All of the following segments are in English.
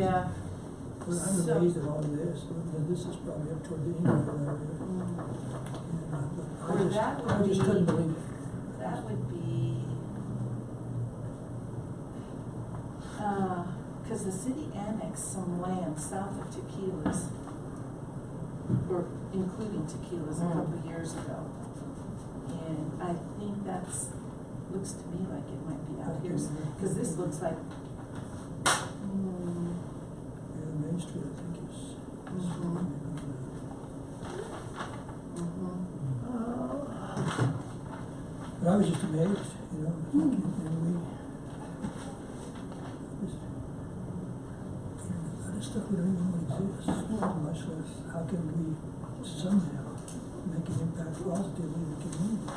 Yeah. Well, I'm So- amazed at all of this, and this is probably up toward the end of it. Or that would I just be- couldn't believe it. That would be, cause the city annexed some land south of Tequila's, or including Tequila's a couple of years ago. And I think that's, looks to me like it might be out here, cause this looks like, Yeah, Main Street, I think is. But I was just amazed, you know, and a lot of stuff we don't even know exists, much less how can we somehow make an impact positively in the community.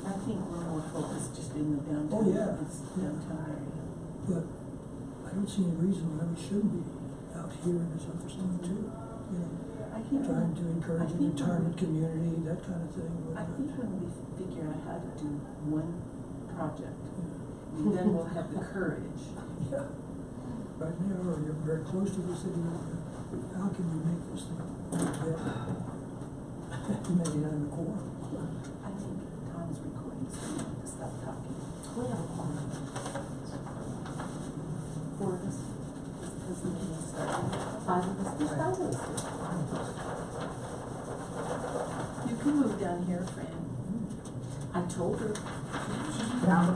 I think we're more focused just in the downtown. Oh, yeah. It's downtown area. But I don't see any reason why we shouldn't be out here in this other stuff too, you know, I think trying to encourage an retirement community, that kind of thing. I think when we figure out how to do one project, then we'll have the courage. Yeah. Right now, or you're very close to the city, how can we make this thing better? Maybe not in the core. I think Tom's recording, so we have to stop talking. We have a plan. Four of us. Because the meeting started. Five of us. There's five of us. You can move down here, Fran. I told her.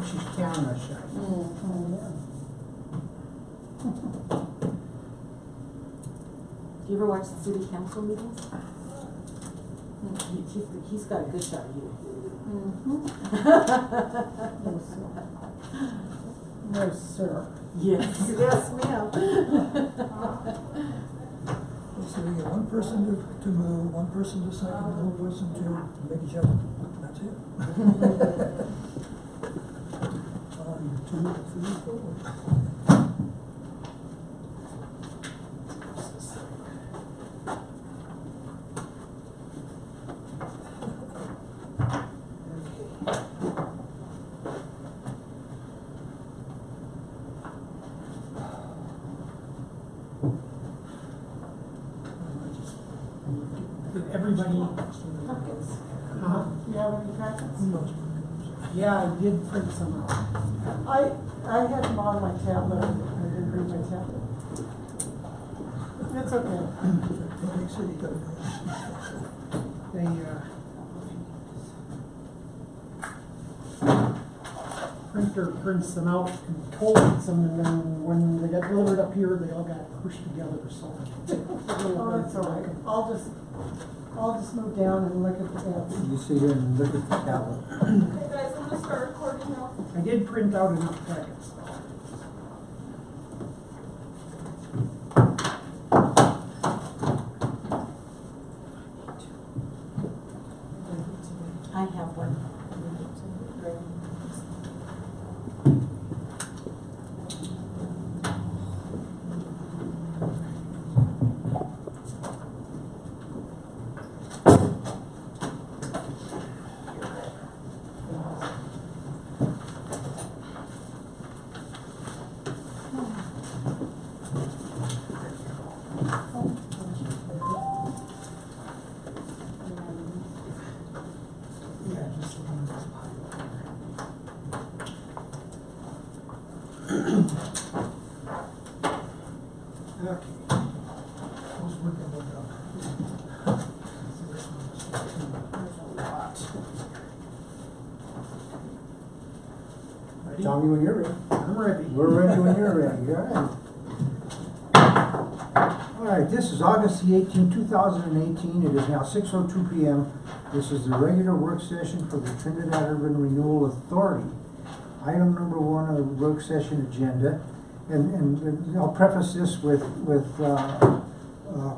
She's camera shy. Do you ever watch the city council meetings? He's got a good shot of you. No, sir. Yes. Yes, ma'am. So we get one person to move, one person to second, one person to make each other. That's it. 2, 3, 4. Did everybody, Who you have any packets? knows? Yeah, I did print some out. I had them on my tablet, I didn't bring my tablet. It's okay. Big city government. They, printer prints them out and collates them, and then when they got delivered up here, they all got pushed together or something. Oh, that's all right. I'll just move down and look at the tablet. You sit here and look at the tablet. Hey guys, I'm gonna start recording now. I did print out enough packets. I have one. Yeah, just the one that's okay. Who's working with them? There's a lot. Ready? Tommy, when you're ready. I'm ready. We're ready when you're ready. All right. All right, this is August the 18th, 2018. It is now 6:02 p.m. This is the regular work session for the Trinidad Urban Renewal Authority. Item number 1 on the work session agenda, and I'll preface this with a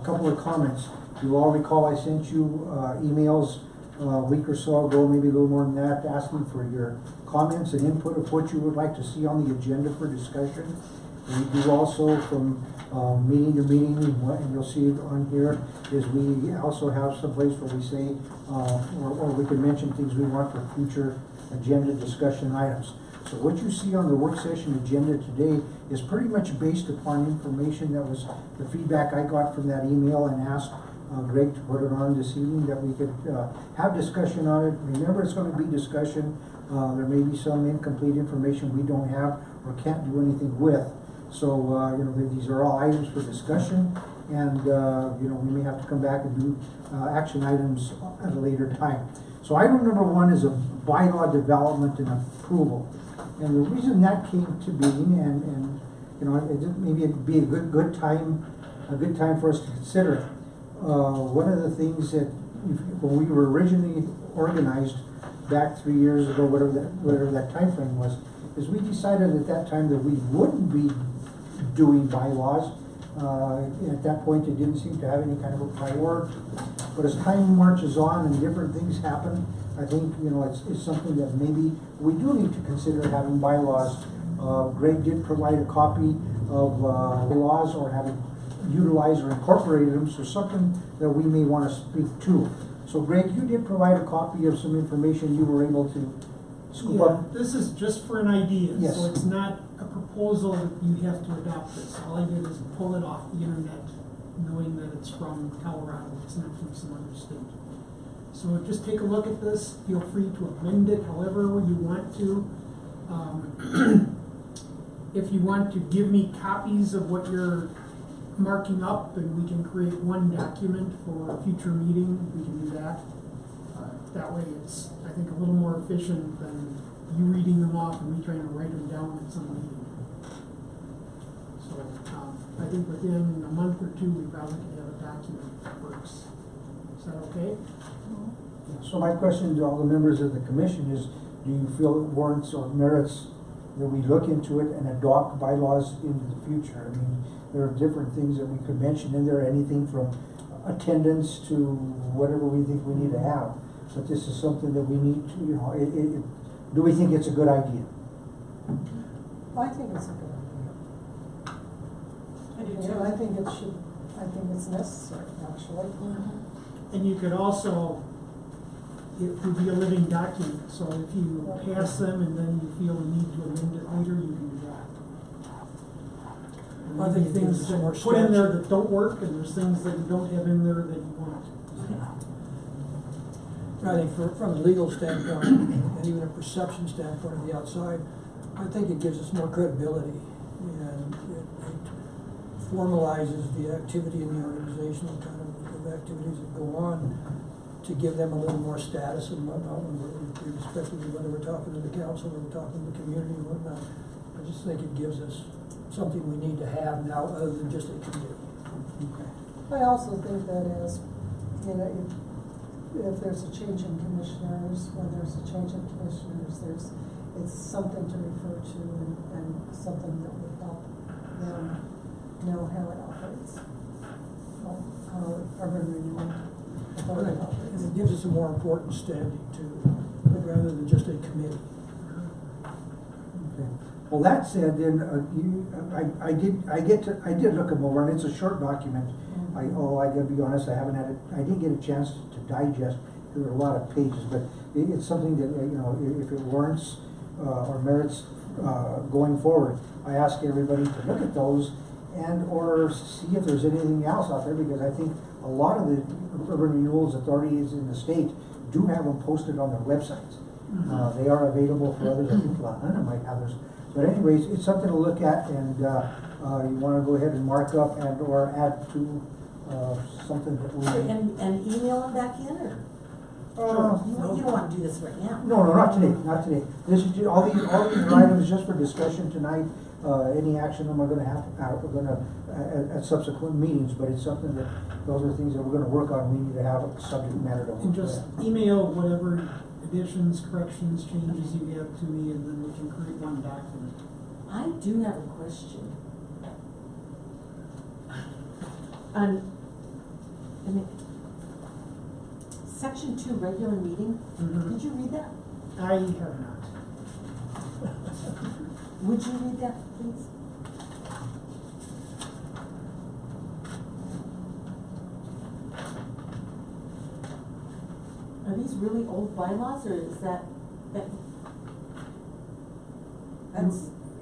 couple of comments. You all recall I sent you emails a week or so ago, maybe a little more than that, asking for your comments and input of what you would like to see on the agenda for discussion. We do also from meeting to meeting, and you'll see it on here, is we also have some place where we say, or we can mention things we want for future agenda discussion items. So what you see on the work session agenda today is pretty much based upon information that was the feedback I got from that email, and asked Greg to put it on this evening, that we could have discussion on it. Remember, it's gonna be discussion. There may be some incomplete information we don't have or can't do anything with. So, you know, these are all items for discussion, and, you know, we may have to come back and do action items at a later time. So item number 1 is a bylaw development and approval. And the reason that came to being, and you know, maybe it'd be a good time for us to consider it. One of the things that, when we were originally organized back 3 years ago, whatever that time frame was, is we decided at that time that we wouldn't be doing bylaws. At that point, it didn't seem to have any kind of a priority. But as time marches on and different things happen, I think, you know, it's something that maybe we do need to consider having bylaws. Greg did provide a copy of laws, or having utilized or incorporated them, so something that we may want to speak to. So Greg, you did provide a copy of some information you were able to scoop up. This is just for an idea, Yes. so it's not a proposal that you have to adopt this. All I did is pull it off the internet, knowing that it's from Colorado, it's not from some other state. So just take a look at this, feel free to amend it however you want to. If you want to give me copies of what you're marking up, and we can create one document for a future meeting, we can do that. That way it's, I think, a little more efficient than you reading them off and me trying to write them down at some meeting. So, I think within a month or 2, we probably can have a document that works. Is that okay? So my question to all the members of the commission is, do you feel it warrants or merits that we look into it and adopt bylaws into the future? I mean, there are different things that we could mention in there, anything from attendance to whatever we think we need to have. But this is something that we need to, you know, do we think it's a good idea? I think it's a good idea. I do And too. I think it's necessary, actually. And you could also, it would be a living document, so if you pass them and then you feel a need to amend it later, you can do that. And I think maybe it gives things us that more are put in there structure. that don't work, and there's things that you don't have in there that you want. I think from a legal standpoint, and even a perception standpoint of the outside, I think it gives us more credibility, and it formalizes the activity in the organization, the kind of activities that go on, to give them a little more status and whatnot, irrespective of whether we're talking to the council or we're talking to the community or whatnot. I just think it gives us something we need to have now, other than just a committee. Okay. I also think that is, you know, if there's a change in commissioners, when there's a change in commissioners, it's something to refer to, and something that would help them know how it operates. How urban renewal authority operates. And it gives us a more important standing too, rather than just a committee. Okay. Well, that said, then, I did look them over, and it's a short document. I gotta be honest, I didn't get a chance to digest, there were a lot of pages, but it's something that, you know, if it warrants, or merits, going forward, I ask everybody to look at those and or see if there's anything else out there, because I think a lot of the urban renewals authorities in the state do have them posted on their websites. They are available for others. I think Lahana might have theirs. But anyways, it's something to look at, and you want to go ahead and mark up and or add to something that we. And email them back in, or? You don't want to do this right now. No, not today. This is all these items just for discussion tonight. Any action we're gonna have, we're gonna, at subsequent meetings, but it's something that, those are things that we're gonna work on. We need to have a subject matter to work And just with. email whatever additions, corrections, changes you have to me, and then we can create one document. I do have a question. Section 2, regular meeting, did you read that? I have not. Would you read that, please? Are these really old bylaws, or is that's?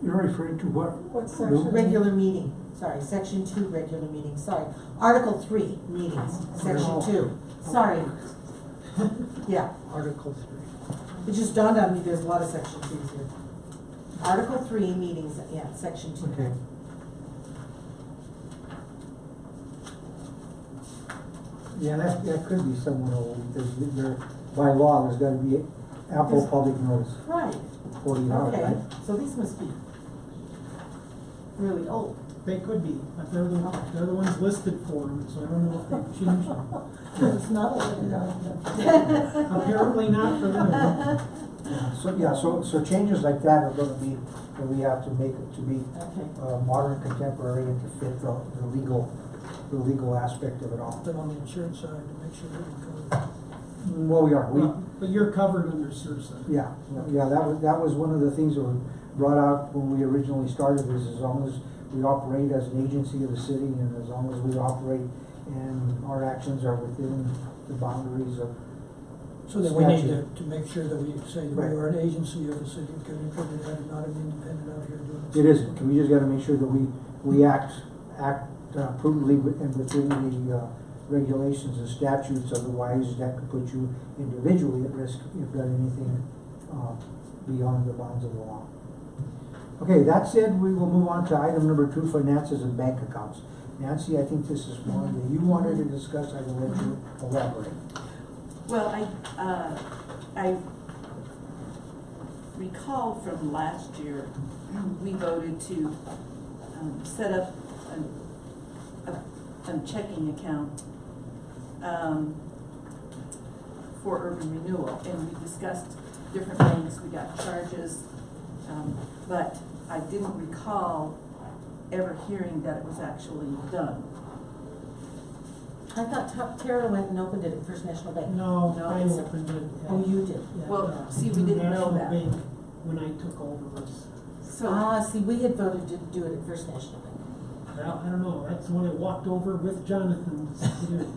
You're You're referring to what? What section? Regular meeting, sorry, section 2, regular meeting, sorry. Article 3, meetings, section 2, sorry. Yeah, Article 3. it just dawned on me, there's a lot of section 2s here. Article 3, meetings, yeah, section 2. Okay. Yeah, that could be somewhat old, because there, by law, there's gotta be ample public notice, Right, 40 hours, okay, right? so these must be really old. They could be, but they're the ones listed for them, so I don't know if they've changed them. It's not a, Apparently not for them. So changes like that are gonna be, that we have to make it to be, Okay. modern, contemporary, and to fit the legal aspect of it all. Then on the insurance side, to make sure that we cover. Well, we are, But you're covered under CIRSA. yeah, that was one of the things that was brought out when we originally started, is as long as we operate as an agency of the city, and as long as we operate and our actions are within the boundaries of So then we need statute. to make sure that we say that Right. we are an agency of the city of Kennedy, and not an independent out here doing this. It isn't, we just gotta make sure that we act prudently and within the regulations and statutes, otherwise that could put you individually at risk if you've done anything beyond the bounds of the law. Okay, that said, we will move on to item number 2, finances and bank accounts. Nancy, I think this is one that you wanted to discuss, I will let you elaborate. Well, I recall from last year, we voted to set up a checking account for urban renewal, and we discussed different things, we got charges, but I didn't recall ever hearing that it was actually done. I thought Tara went and opened it at First National Bank. No, No, I it's- opened it. Oh, you did? at, Well, see, we didn't know that. National Bank when I took over us. So, See, we had voted to do it at First National Bank. Well, I don't know, that's when I walked over with Jonathan to do it.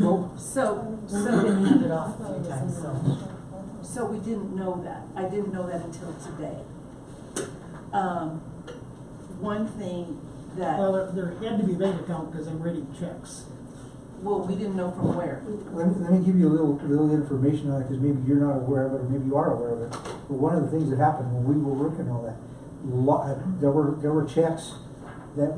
well, so, We've been handed off a few I times, so. So we didn't know that. I didn't know that until today. One thing that, Well, there had to be a bank account because I'm writing checks. well, we didn't know from where. Let me give you a little information on it, because maybe you're not aware of it, or maybe you are aware of it. But one of the things that happened when we were working on that, there were checks that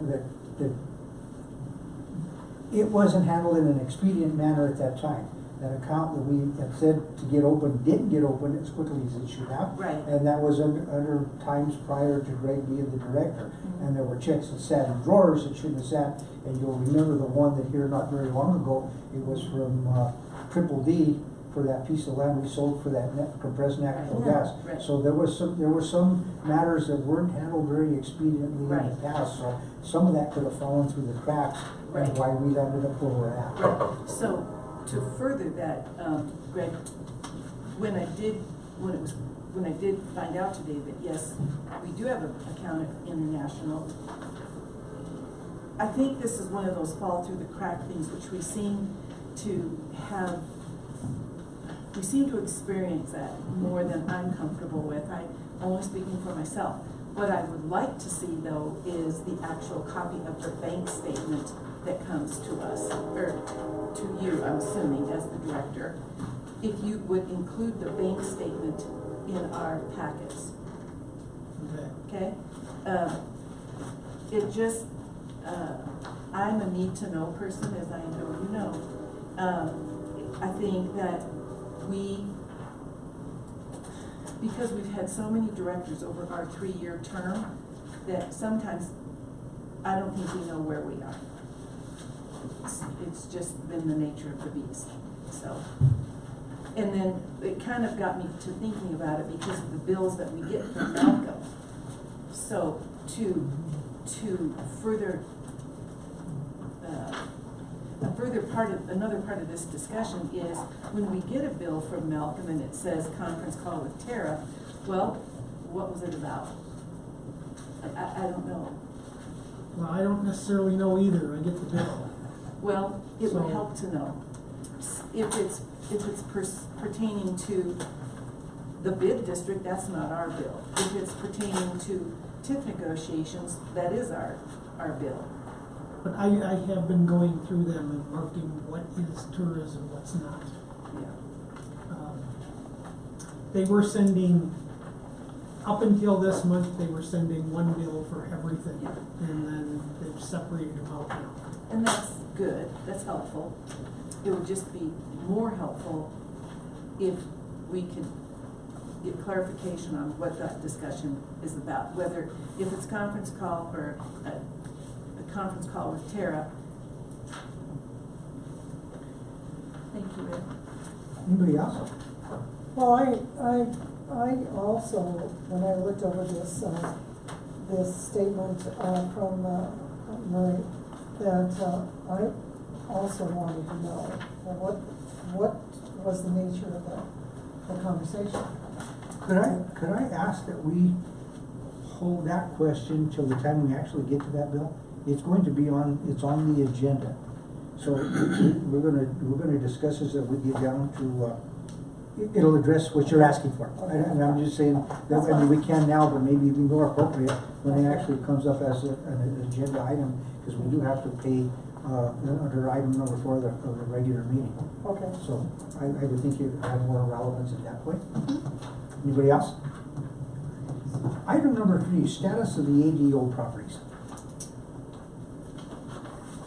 it wasn't handled in an expedient manner at that time. That account that we had said to get open didn't get open as quickly as it should have. Right. And that was under times prior to Greg being the director. And there were checks that sat in drawers that shouldn't have sat. And you'll remember the one that here not very long ago, it was from Triple D for that piece of land we sold for that compressed natural Yeah, gas. right. So there were some matters that weren't handled very expediently in Right. the past. So some of that could have fallen through the cracks, Right. and why we landed up where we're at. Right. So to further that, Greg, when I did find out today that yes, we do have an account at International, I think this is one of those fall through the crack things which we seem to experience that more than I'm comfortable with. I'm only speaking for myself. What I would like to see though is the actual copy of the bank statement that comes to us, or to you, I'm assuming, as the director. If you would include the bank statement in our packets, Okay. okay? It just, I'm a need-to-know person, as I know you know. I think that because we've had so many directors over our 3-year term, that sometimes I don't think we know where we are. It's just been the nature of the beast, so. And then it kind of got me to thinking about it because of the bills that we get from Malcolm. So to further, another part of this discussion is when we get a bill from Malcolm and it says conference call with Tara, well, what was it about? I don't know. Well, I don't necessarily know either, I get the bill. Well, it would So- help to know. If it's pertaining to the bid district, that's not our bill. If it's pertaining to TIF negotiations, that is our bill. But I have been going through them and marking what is tourism, what's not. Yeah. They were sending, up until this month, they were sending one bill for everything. Yeah. And then they've separated them out now. And that's good, that's helpful. It would just be more helpful if we could get clarification on what that discussion is about, whether, if it's conference call or a conference call with Tara. Thank you, Ed. Anybody else? Well, I also, when I looked over this, this statement, from, Murray, that, I also wanted to know, what was the nature of the conversation? Could I ask that we hold that question till the time we actually get to that bill? It's going to be it's on the agenda. So we're gonna discuss this as we get down to, it'll address what you're asking for. And I'm just saying, that, I mean, we can now, but maybe even more appropriate when it actually comes up as an agenda item, because we do have to pay, under item number 4 of the regular meeting. Okay. So I would think it would have more relevance at that point. Anybody else? Item number 3, status of the ADO properties.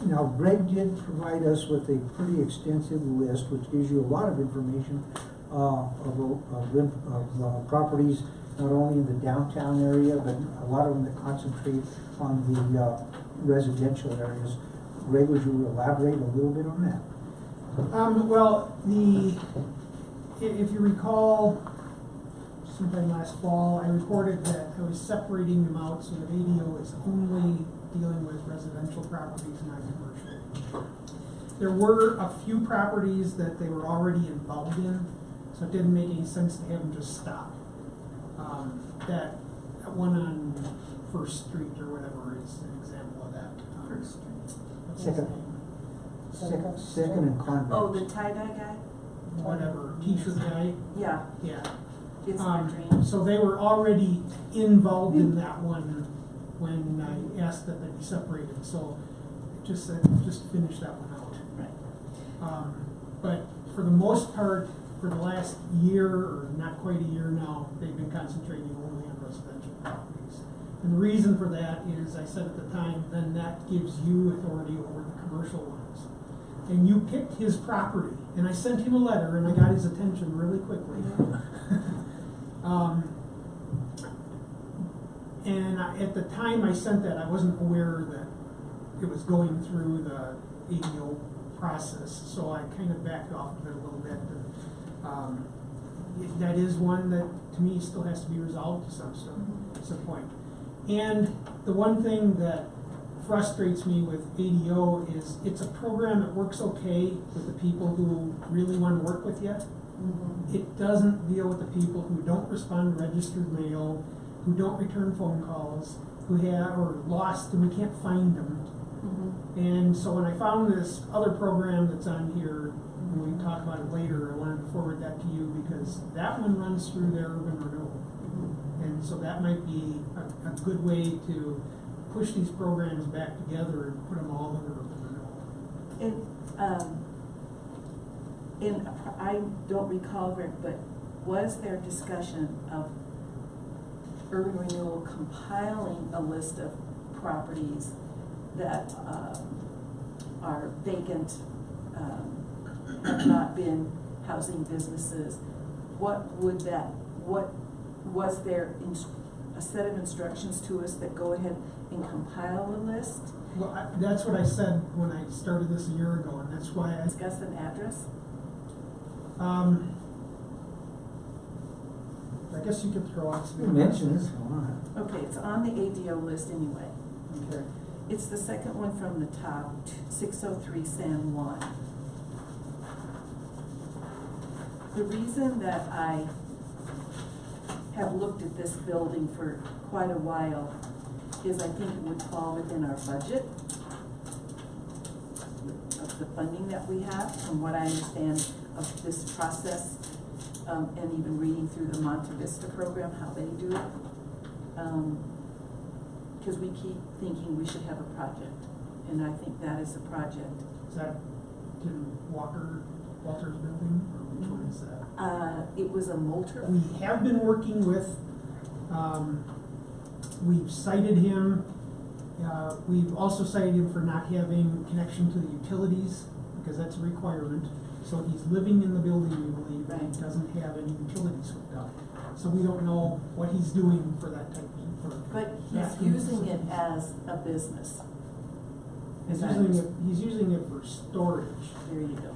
Now, Greg did provide us with a pretty extensive list, which gives you a lot of information of properties, not only in the downtown area, but a lot of them that concentrate on the residential areas. Greg, would you elaborate a little bit on that? Well, if you recall, sometime last fall, I reported that I was separating them out so that ADO is only dealing with residential properties, not commercial. There were a few properties that they were already involved in, so it didn't make any sense to have them just stop. That one on First Street or whatever is an example of that. First Street. Second and Convent. Oh, the tie-dye guy? Whatever, t-shirt guy. Yeah, Yeah. it's my dream. So they were already involved in that one when I asked that they be separated, so just said, just finish that one out. Right. But for the most part, for the last year, or not quite a year now, they've been concentrating only on residential properties. And the reason for that is, I said at the time, then that gives you authority over the commercial ones. And you picked his property, and I sent him a letter, and I got his attention really quickly. And at the time I sent that, I wasn't aware that it was going through the ADO process, so I kind of backed off of it a little bit. That is one that, to me, still has to be resolved to some point. And the one thing that frustrates me with ADO is it's a program that works okay with the people who really want to work with you. It doesn't deal with the people who don't respond to registered mail, who don't return phone calls, who have, or lost and we can't find them. And so when I found this other program that's on here, and we can talk about it later, I wanted to forward that to you because that one runs through their urban renewal. And so that might be a good way to push these programs back together and put them all under urban renewal. And I don't recall, Rick, but was there discussion of urban renewal compiling a list of properties that are vacant, have not been housing businesses? What was there a set of instructions to us that go ahead and compile a list? Well, that's what I said when I started this a year ago, and that's why I Discuss an address? I guess you could throw out You some. mentioned this. Okay, it's on the ADO list anyway. Okay. It's the second one from the top, 603 San Juan. The reason that I have looked at this building for quite a while is I think it would fall within our budget of the funding that we have, from what I understand of this process, and even reading through the Monte Vista program, how they do it. because we keep thinking we should have a project, and I think that is a project. Is that Tim Walter's building, or which one is that? It was a Moulter. We have been working with, we've cited him, we've also cited him for not having connection to the utilities, because that's a requirement. So he's living in the building, we believe, and he doesn't have any utilities hooked up. So we don't know what he's doing for that type of work. But he's using it as a business. He's using it for storage. There you go.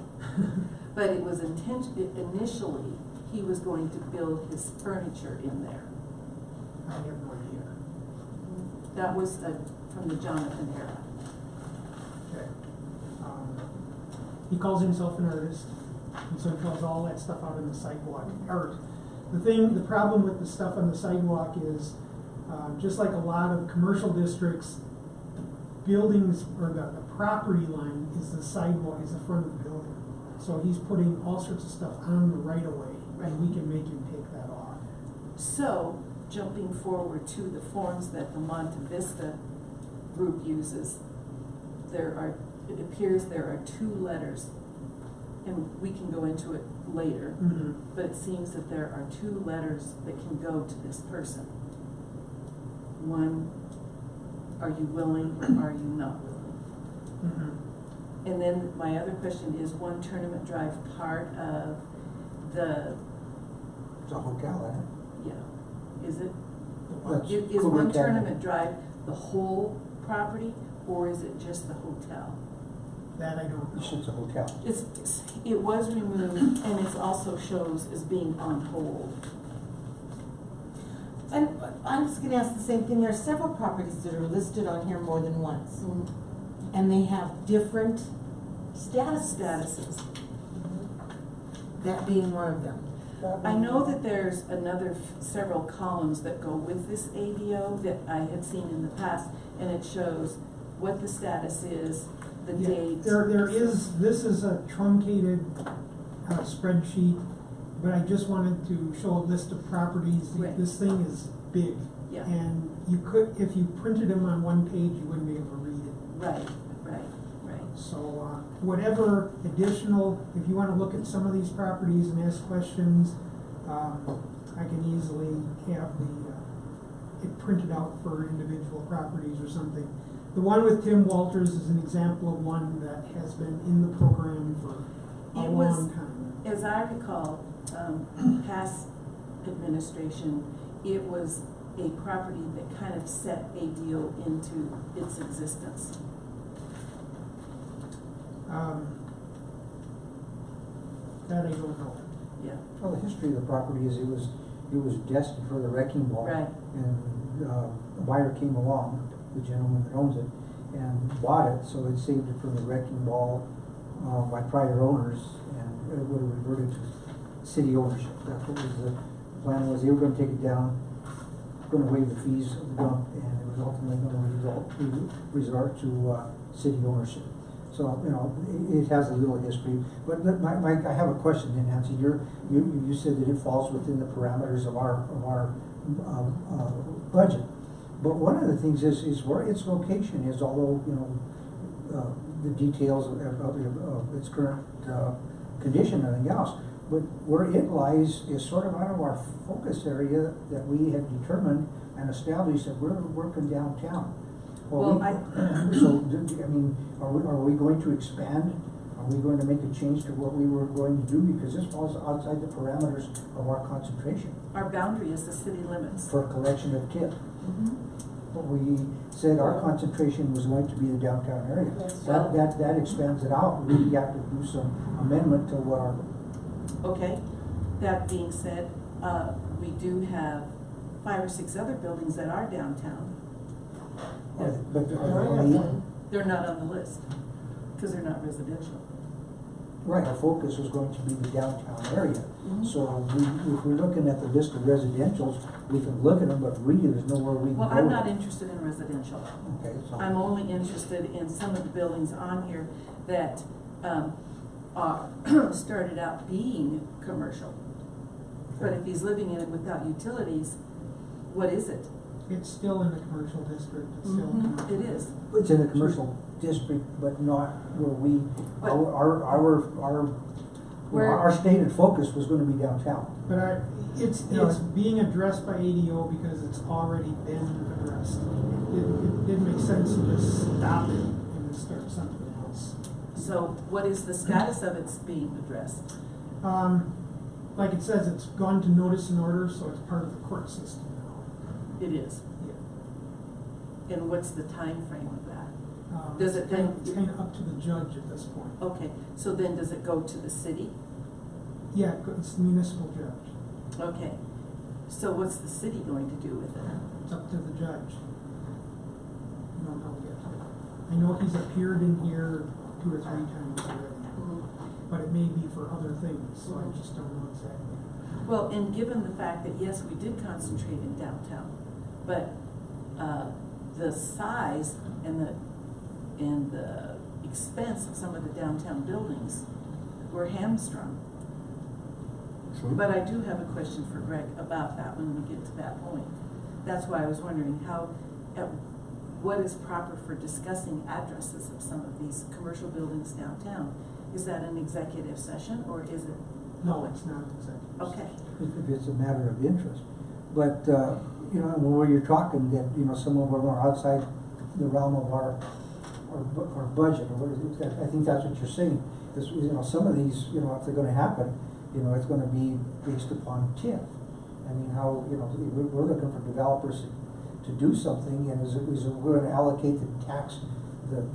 But it was initially, he was going to build his furniture in there. I have no idea. That was from the Jonathan era. Okay. He calls himself an artist, and so he calls all that stuff out on the sidewalk art. The problem with the stuff on the sidewalk is, just like a lot of commercial districts, buildings, or the property line is the sidewalk, is the front of the building. So he's putting all sorts of stuff on the right of way, and we can make him take that off. So, jumping forward to the forms that the Monte Vista group uses, it appears there are 2 letters, and we can go into it later, but it seems that there are 2 letters that can go to this person. One, are you willing or are you not willing? And then my other question is, one Tournament Drive part of the, It's a hotel, isn't yeah, is it? That's Is Cougar one Canyon. Tournament Drive the whole property, or is it just the hotel? That I don't it? It's know. just a hotel. It was removed, and it also shows as being on hold. And I'm just gonna ask the same thing, there are several properties that are listed on here more than once, and they have different statuses, that being one of them. I know that there's several columns that go with this ADO that I had seen in the past, and it shows what the status is, the Yeah, date. this is a truncated spreadsheet, but I just wanted to show a list of properties. Right. This thing is big. Yeah. And you could, if you printed them on one page, you wouldn't be able to read it. Right. So, whatever additional, if you wanna look at some of these properties and ask questions, I can easily have it printed out for individual properties or something. The one with Tim Walters is an example of one that has been in the program for a It was- long time. As I recall, past administration, it was a property that kind of set ADO into its existence. That I don't know. Yeah. Well, the history of the property is it was destined for the wrecking ball. Right. And a buyer came along, the gentleman that owns it, and bought it, so it saved it from the wrecking ball by prior owners, and it would have reverted to city ownership. That's what was the plan was. They were gonna take it down, gonna waive the fees of the dump, and it was ultimately gonna resort to city ownership. So, it has a little history, but I have a question then, Nancy. You said that it falls within the parameters of our budget. But one of the things is where its location is, although, the details of its current condition and everything else, but where it lies is sort of out of our focus area that we have determined and established that we're working downtown. Well, Are we going to expand? Are we going to make a change to what we were going to do? Because this falls outside the parameters of our concentration Our boundary is the city limits. for collection of tip. But we said our concentration was going to be the downtown area. That expands it out. We have to do some amendment to what our. Okay, that being said, we do have 5 or 6 other buildings that are downtown. But They're not on the list, because they're not residential. right, our focus is going to be the downtown area. So if we're looking at the list of residentials, we can look at them, but really there's nowhere we can go. Well, I'm not interested in residential. Okay, so. I'm only interested in some of the buildings on here that are started out being commercial. But if he's living in it without utilities, what is it? It's still in the commercial district, it's still. in Mhm, it is. It's in the commercial district, but not where we, But- our stated focus was gonna be downtown. But it's Yeah. being addressed by ADO because it's already been addressed. It didn't make sense to just stop it and start something else. So what is the status of its being addressed? Like it says, it's gone to notice and order, so it's part of the court system now. It is. Yeah. And what's the time frame of that? Does it then- It's kind of up to the judge at this point. Okay, so then does it go to the city? Yeah, it's the municipal judge. Okay, so what's the city going to do with it? It's up to the judge. I don't know yet. I know he's appeared in here 2 or 3 times already, but it may be for other things, so I just don't know exactly. Well, and given the fact that, yes, we did concentrate in downtown, but the size and the expense of some of the downtown buildings were hamstrung. But I do have a question for Greg about that when we get to that point. That's why I was wondering what is proper for discussing addresses of some of these commercial buildings downtown? Is that an executive session or is it? No, it's not executive. Okay. If it's a matter of interest. But, you know, where you're talking that, you know, some of them are outside the realm of our budget, or what is it? I think that's what you're saying. Is, you know, some of these, you know, if they're gonna happen, you know, it's gonna be based upon TIF. I mean, how, you know, we're looking for developers to do something, and is it we're gonna allocate the tax,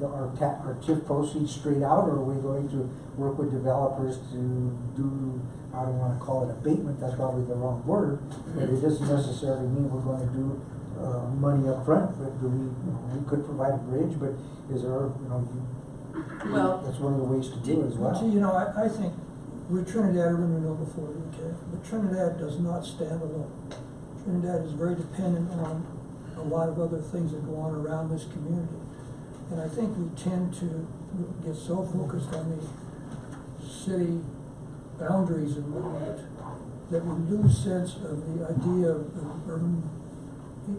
our TIF proceeds straight out, or are we going to work with developers to do, I don't wanna call it abatement, that's probably the wrong word, but it doesn't necessarily mean we're gonna do money up front. But do we, you know, we could provide a bridge, but is there, you know, Well, that's one of the ways to do it as well. See, you know, I think with Trinidad Urban Renewal before, okay, but Trinidad does not stand alone. Trinidad is very dependent on a lot of other things that go on around this community. And I think we tend to get so focused on the city boundaries and whatnot that we lose sense of the idea of urban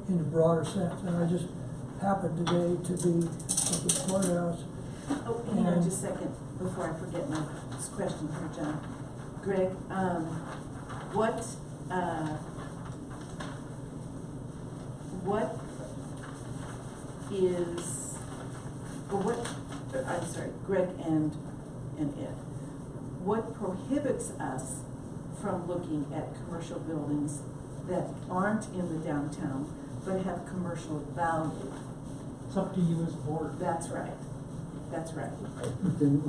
in a broader sense. And I just happened today to be at the courthouse. oh, hang on just a second before I forget my question for John. Greg, what is, or what, I'm sorry, Greg and Ed, what prohibits us from looking at commercial buildings that aren't in the downtown but have commercial value? It's up to you as a board. That's right. That's right. Then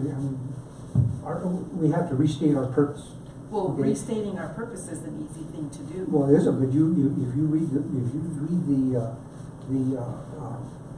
we have to restate our purpose. Well, Okay. restating our purpose is an easy thing to do. Well, it is, but if you read the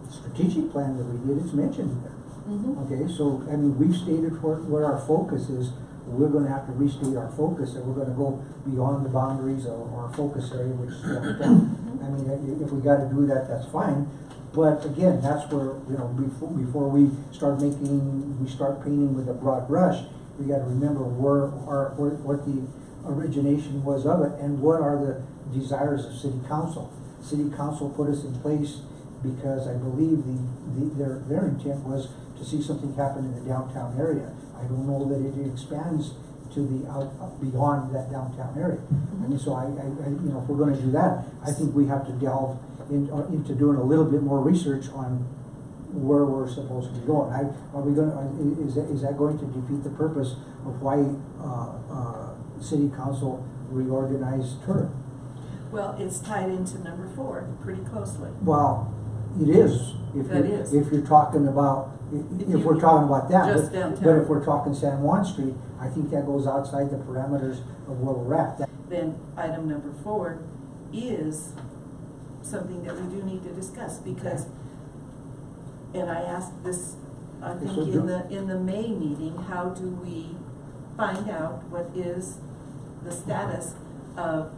strategic plan that we did, it's mentioned there. Mhm. Okay, so, I mean, we've stated what our focus is. We're gonna have to restate our focus, and we're gonna go beyond the boundaries of our focus area, which is downtown. I mean, if we gotta do that, that's fine. But again, that's where, you know, before we start painting with a broad brush, we gotta remember what the origination was of it, and what are the desires of city council. City council put us in place because I believe their intent was to see something happen in the downtown area. I don't know that it expands to the beyond that downtown area. I mean, so I you know, if we're gonna do that, I think we have to delve into doing a little bit more research on where we're supposed to be going. Are we gonna, is that going to defeat the purpose of why city council reorganized TUR? Well, it's tied into number 4 pretty closely. Well, it is. If you're talking about, if we're talking about that. Just but downtown. if we're talking San Juan Street, I think that goes outside the parameters of where we're at. Then item number 4 is something that we do need to discuss because, and I asked this, I think in the May meeting, how do we find out what is the status of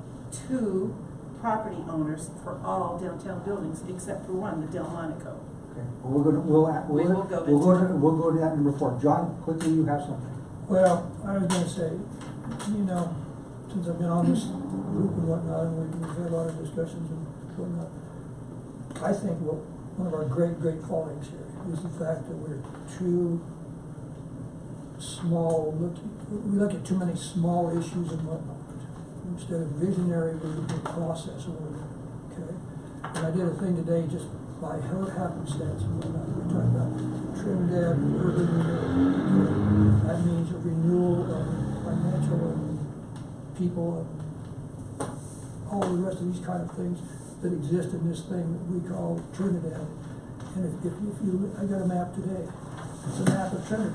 2 property owners for all downtown buildings except for one, the Delmonico? Okay, well, we'll go to that number 4. John, quickly, you have something. Well, I was gonna say, you know, since I've been on this group and whatnot, and we've had a lot of discussions and whatnot, I think one of our great fallings here is the fact that we're too small, we look at too many small issues and whatnot. Instead of visionary, we look at process oriented, okay? And I did a thing today just by happenstance and whatnot. We're talking about Trinidad urban renewal. That means a renewal of financial and people and all the rest of these kind of things that exist in this thing that we call Trinidad. And if you, I got a map today. It's a map of Trinidad.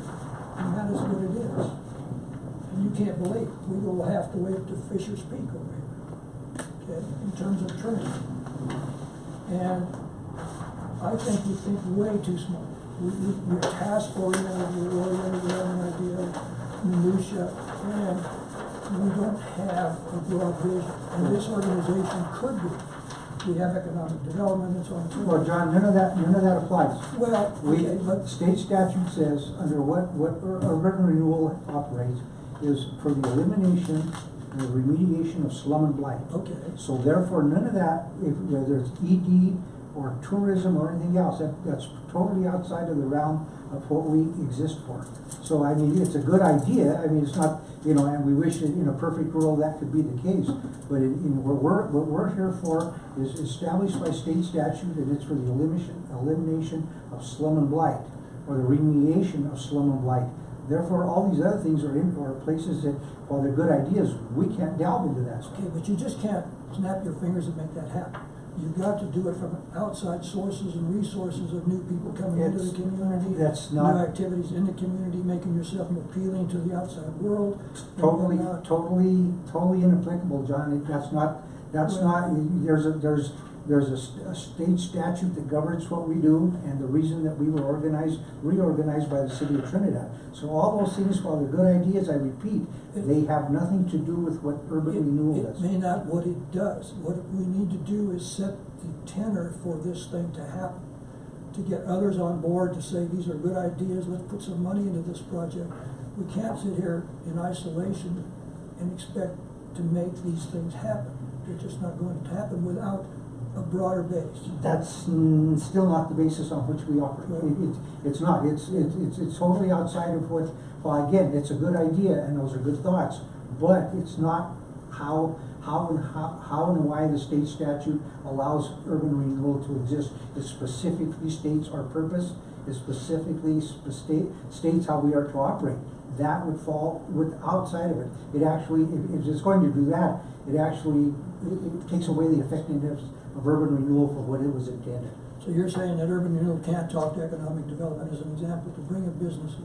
And that is what it is. And you can't believe it. We go half the way up to Fisher's Peak over here, okay, in terms of Trinidad. And I think we think way too small. We're task-oriented, we're oriented, we have an idea of minutia, and we don't have a broad vision. And this organization could be. We have economic development and so on and so forth. Well, John, none of that applies. Well, okay, but State statute says, under what urban renewal operates, is for the elimination and remediation of slum and blight. okay. So therefore, none of that, whether it's ED or tourism or anything else, that's totally outside of the realm of what we exist for. So, I mean, it's a good idea. I mean, it's not, you know, and we wish that in a perfect world that could be the case. But what we're here for is established by state statute, and it's for the elimination of slum and blight, or the remediation of slum and blight. Therefore, all these other things are places that, while they're good ideas, we can't delve into that stuff. Okay, but you just can't snap your fingers and make that happen. You've got to do it from outside sources and resources of new people coming into the community. That's not- new activities in the community, making yourself appealing to the outside world. Totally inapplicable, John. That's not, there's a state statute that governs what we do, and the reason that we were reorganized by the city of Trinidad. So all those things, while they're good ideas, I repeat, they have nothing to do with what urban renewal does. It may not what it does. What we need to do is set the tenor for this thing to happen, to get others on board, to say, these are good ideas, let's put some money into this project. We can't sit here in isolation and expect to make these things happen. They're just not going to happen without a broader base. That's still not the basis on which we operate. It's not. It's totally outside of what. Well, again, it's a good idea, and those are good thoughts, but it's not how and why the state statute allows urban renewal to exist. It specifically states our purpose. It specifically states how we are to operate. That would fall outside of it. It actually, if it's going to do that, it takes away the effectiveness of urban renewal for what it was intended. So you're saying that urban renewal can't talk to economic development as an example, to bring a business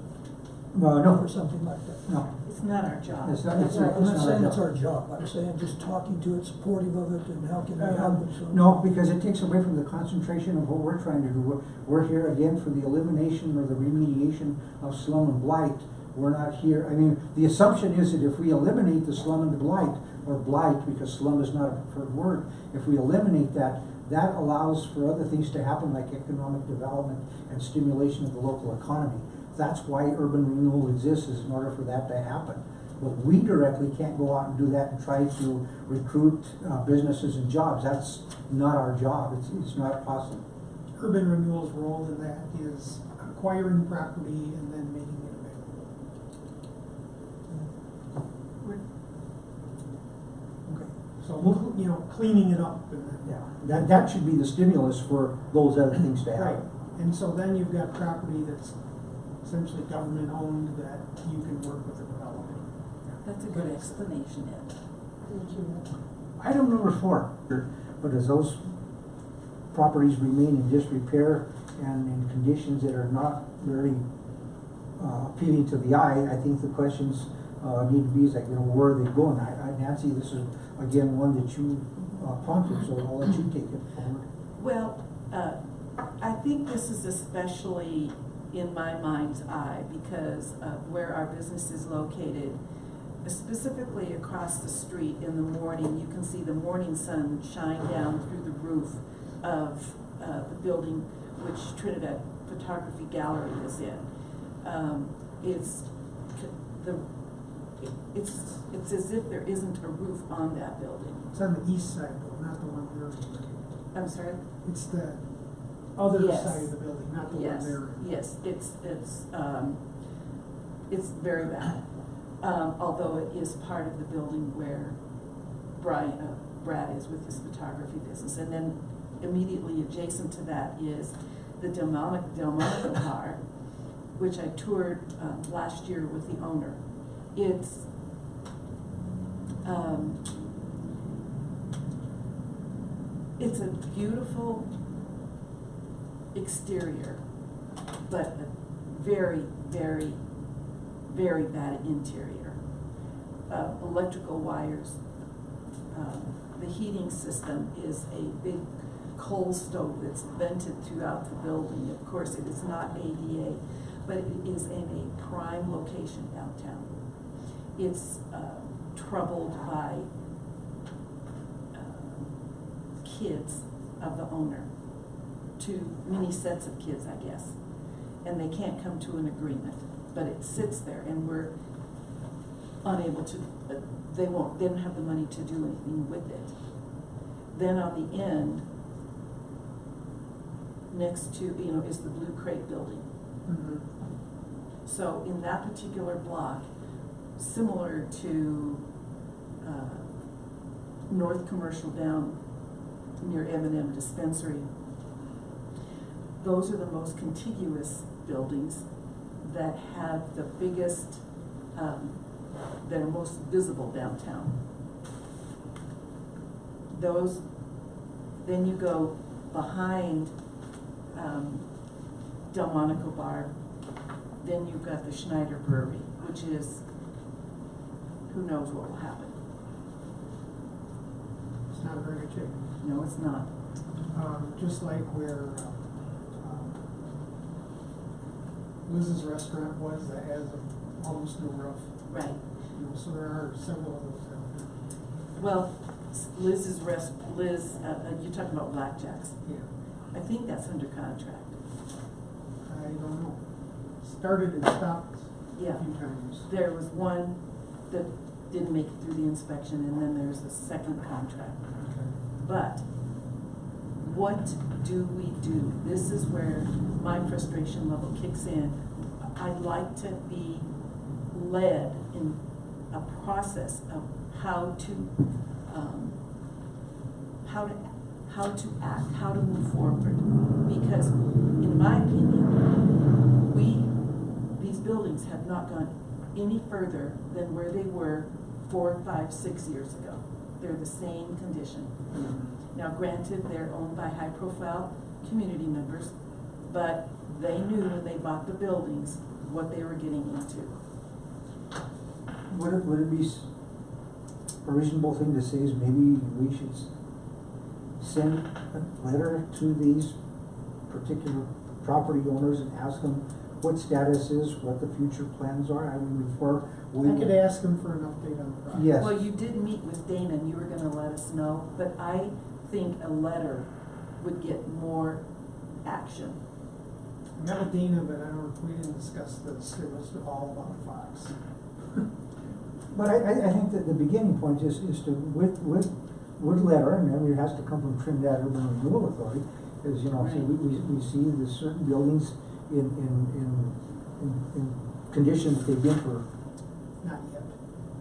No. or something like that? No. It's not our job. It's not, I'm not saying our it's our job, I'm saying just talking to it, supportive of it, and how can we help it? So- No, because it takes away from the concentration of what we're trying to do. We're here again for the elimination or the remediation of slum and blight. We're not here, I mean, the assumption is that if we eliminate the slum and the blight, or blight, because slum is not a preferred word, if we eliminate that, that allows for other things to happen like economic development and stimulation of the local economy. That's why urban renewal exists, is in order for that to happen. But we directly can't go out and do that and try to recruit businesses and jobs. That's not our job. It's not possible. Urban renewal's role in that is acquiring property and then making it available. Okay. So, you know, cleaning it up and then. Yeah, that should be the stimulus for those other things to Right, happen. and so then you've got property that's essentially government owned that you can work with the development. That's a good explanation, Ed. Thank you. Item number 4, but as those properties remain in disrepair and in conditions that are not very appealing to the eye, I think the questions need to be is like, you know, where are they going? Nancy, this is again one that you prompted, so I'll let you take it forward. Well, I think this is especially in my mind's eye because of where our business is located. Specifically across the street in the morning, you can see the morning sun shine down through the roof of the building which Trinidad Photography Gallery is in. It's as if there isn't a roof on that building. It's on the east side though, not the one you're looking I'm sorry? It's the other Yes. side of the building, not the one Yes, there. yes, it's very bad. Although it is part of the building where Brad is with his photography business. And then immediately adjacent to that is the Delmonico Bar, which I toured last year with the owner. It's a beautiful exterior, but a very, very, very bad interior. Electrical wires. The heating system is a big coal stove that's vented throughout the building. Of course, it is not ADA, but it is in a prime location downtown. It's troubled by kids of the owner, two many sets of kids, I guess, and they can't come to an agreement. But it sits there, and we're unable to. They don't have the money to do anything with it. Then on the end, next to is the Blue Crate building. Mhm. So in that particular block, similar to North Commercial down near M&M Dispensary, those are the most contiguous buildings that have the biggest, that are most visible downtown. Those, then you go behind Delmonico Bar, then you've got the Schneider Brewery, which is, who knows what will happen. It's not very good shape. No, it's not. Just like where Liz's restaurant was, that has almost no roof. Right. So there are several of those out there. Well, Liz's you're talking about Blackjack's. Yeah, I think that's under contract. I don't know. Started and stopped Yeah. a few times. There was one that didn't make it through the inspection, and then there's a second contract. Okay. But what do we do? This is where my frustration level kicks in. I'd like to be led in a process of how to act, how to move forward. Because in my opinion, these buildings have not gone any further than where they were 4, 5, 6 years ago. They're the same condition. Now granted, they're owned by high-profile community members, but they knew when they bought the buildings what they were getting into. Would it be a reasonable thing to say is maybe we should send a letter to these particular property owners and ask them what status is, what the future plans are? I mean, before we. I could ask them for an update on the project. Yes. Well, you did meet with Dana, and you were gonna let us know, but I think a letter would get more action. I met with Dana, but I don't, we didn't discuss this. It was all about Fox. But I think that the beginning point is to, with letter, and remember it has to come from Trinidad Urban Renewal Authority, is, you know, Right. so we see the certain buildings in condition that they've been for. Not yet.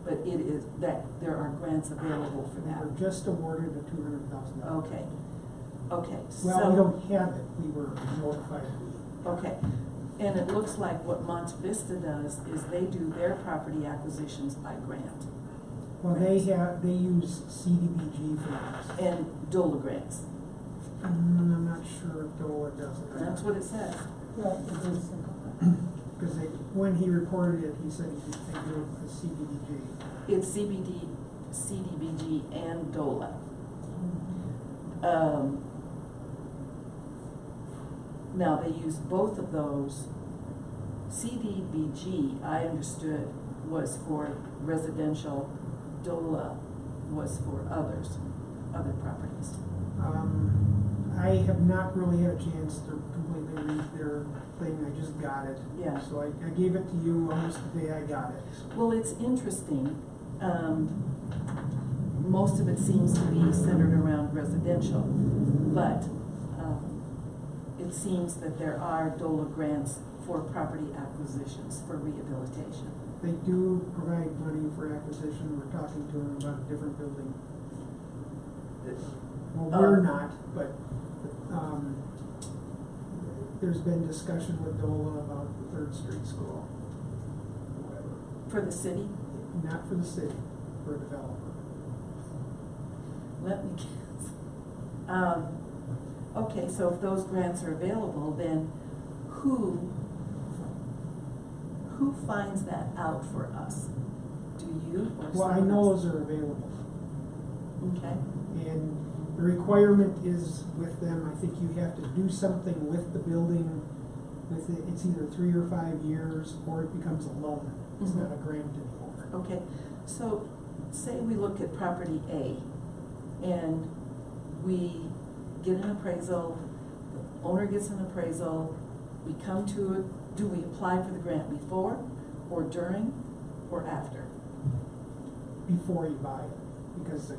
But it is, that there are grants available for We that. were just awarded a $200,000. Okay, okay, Well, we so, don't have it. We were notified. okay. And it looks like what Monte Vista does is they do their property acquisitions by grant Well, they use CDBG for this. and DOLA grants. I'm not sure if DOLA does it. That's what it says. Yeah, it is. Because when he reported it, he said they do it with CDBG. It's CDBG and DOLA. Now, they use both of those. CDBG, I understood, was for residential. DOLA was for other properties. I have not really had a chance to completely read their thing. I just got it. Yeah. So I gave it to you almost the day I got it. Well, it's interesting. most of it seems to be centered around residential, but it seems that there are DOLA grants for property acquisitions for rehabilitation. They do provide money for acquisition. We're talking to them about a different building. Well, we're not, but there's been discussion with DOLA about the 3rd Street School. For the city? Not for the city, for a developer. Let me guess. Okay, so if those grants are available, then who finds that out for us? Do you or Well, I someone know else? those are available. Okay, And the requirement is with them, I think you have to do something with the building with it. It's either 3 or 5 years, or it becomes a loan. It's Mhm. not a grant anymore. okay. So say we look at property A and we get an appraisal, the owner gets an appraisal, we come to it, do we apply for the grant before or during or after? Before you buy it, because the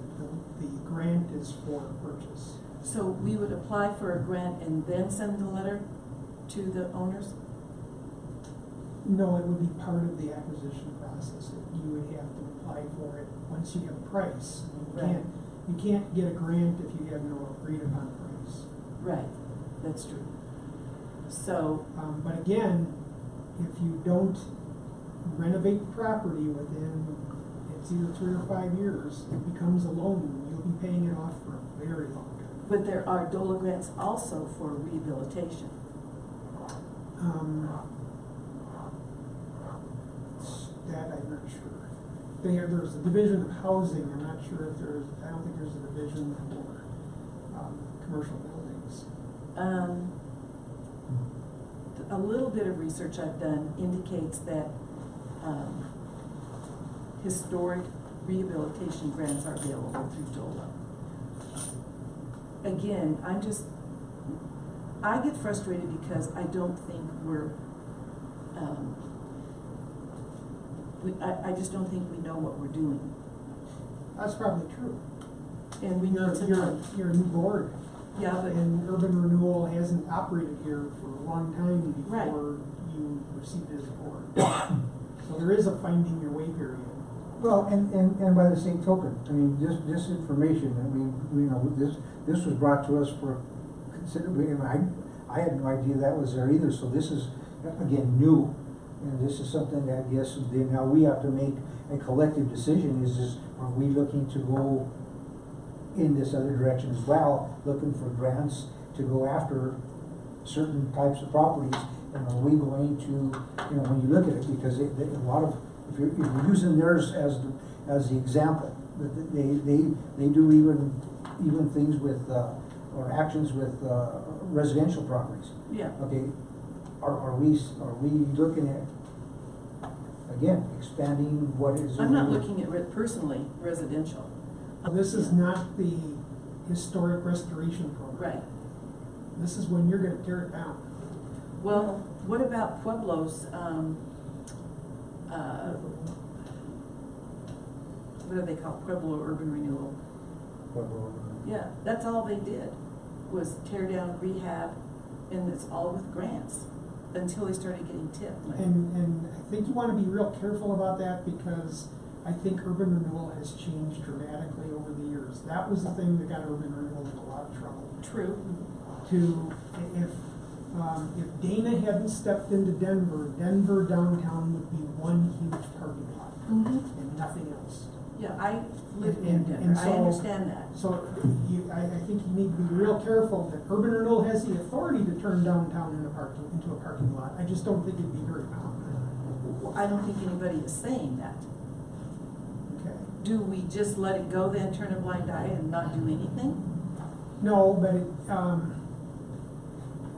grant is for purchase. So we would apply for a grant and then send the letter to the owners? No, it would be part of the acquisition process, that you would have to apply for it once you have a price. Right. You can't get a grant if you have no agreed upon price. Right, that's true. So, But again, if you don't renovate the property within, it's either 3 or 5 years, it becomes a loan. You'll be paying it off for a very long time. but there are DOLA grants also for rehabilitation. That I'm not sure. There's a division of housing. I'm not sure if I don't think there's a division for commercial buildings. A little bit of research I've done indicates that historic rehabilitation grants are available through DOLA. Again, I get frustrated because I don't think I just don't think we know what we're doing. That's probably true. And we need to know. You're a new board. Yeah, but, And urban renewal hasn't operated here for a long time Right. before you received it as a board. So there is a finding your way period. Well, and by the same token, I mean, this information, I mean, you know, this was brought to us for considerably, I had no idea that was there either, so this is, again, new. And this is something that I guess now we have to make a collective decision, are we looking to go in this other direction as well, looking for grants to go after certain types of properties? And are we going to, you know, when you look at it, because a lot of, if you're using theirs as the example, they do even things with, or actions with residential properties. yeah. Okay, are we looking at, again, expanding what is? I'm not looking at personally residential. This is not the historic restoration program. Right. This is when you're gonna tear it down. Well, what about Pueblo's, what do they call it? Pueblo Urban Renewal? Yeah, that's all they did, was tear down, rehab, and it's all with grants, until they started getting tip money. And I think you wanna be real careful about that, because I think urban renewal has changed dramatically over the years. That was the thing that got urban renewal in a lot of trouble. True. If Dana hadn't stepped into Denver downtown would be one huge parking lot Mm-hmm. and nothing else. Yeah, I live in And Denver, I so- understand that. So I think you need to be real careful that urban renewal has the authority to turn downtown into a parking lot. I just don't think it'd be very common. Well, I don't think anybody is saying that. Okay. Do we just let it go then, turn a blind eye and not do anything? No, but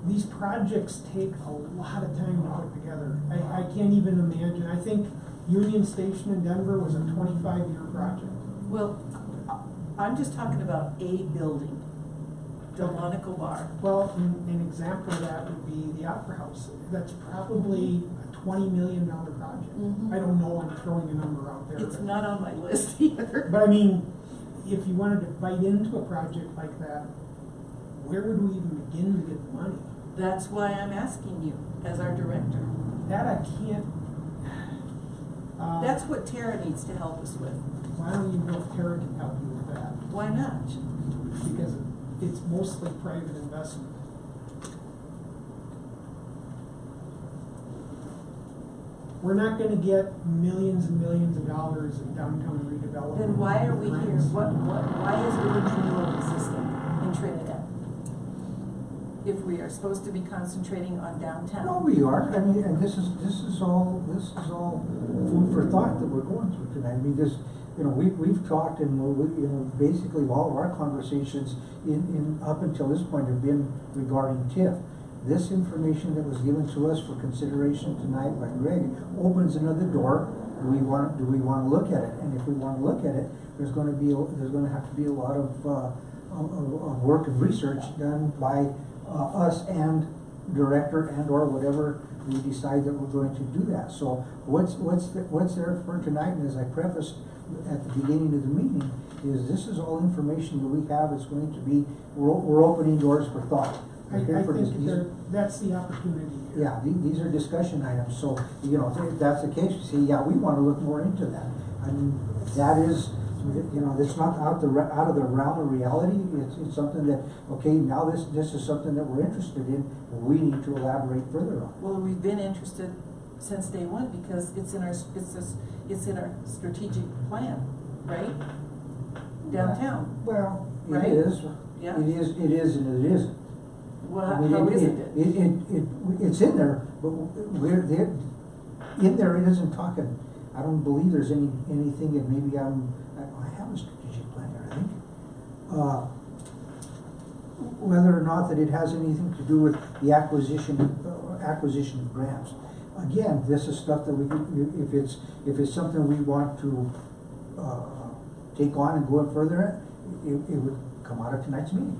these projects take a lot of time to put together. I can't even imagine. I think Union Station in Denver was a 25-year project. Well, I'm just talking about a building, Delmonico Bar. Well, an example of that would be the Opera House. That's probably a $20 million project. Mhm. I don't know, I'm throwing a number out there. It's but- not on my list either. But I mean, if you wanted to bite into a project like that, where would we even begin to get the money? That's why I'm asking you, as our director. That I can't. That's what Tara needs to help us with. Well, I don't even know if Tara can help you with that, Why not? because it's mostly private investment. We're not gonna get millions and millions of dollars in downtown redevelopment. Then why are we here? grants. Why is urban renewal existing in Trinidad? If we are supposed to be concentrating on downtown. No, we are, I mean, and this is all food for thought that we're going through tonight. I mean, this, you know, we've talked and you know, basically all of our conversations in up until this point have been regarding TIF. This information that was given to us for consideration tonight by Greg opens another door. Do we want to look at it? And if we want to look at it, there's going to have to be a lot of work and research done by us and director and or whatever we decide that we're going to do that. So what's there for tonight? And as I prefaced at the beginning of the meeting, is this is all information that we have. It's going to be we're opening doors for thought. I think that's the opportunity here. Yeah, these are discussion items, so, you know, if that's the case, we say, yeah, we wanna look more into that. I mean, that is, you know, it's not out of the realm of reality, it's something that, okay, now this is something that we're interested in, we need to elaborate further on. Well, we've been interested since day one because it's in our strategic plan, right? Downtown, Well, Right? it is, Yeah. it is and it isn't. well, I mean, how isn't it? It's in there, but we're there, in there it isn't talking, I don't believe there's anything that maybe I have a strategic plan there, I think. Whether or not that it has anything to do with the acquisition of grants. Again, this is stuff that we could, if it's something we want to, take on and go further, it would come out of tonight's meeting.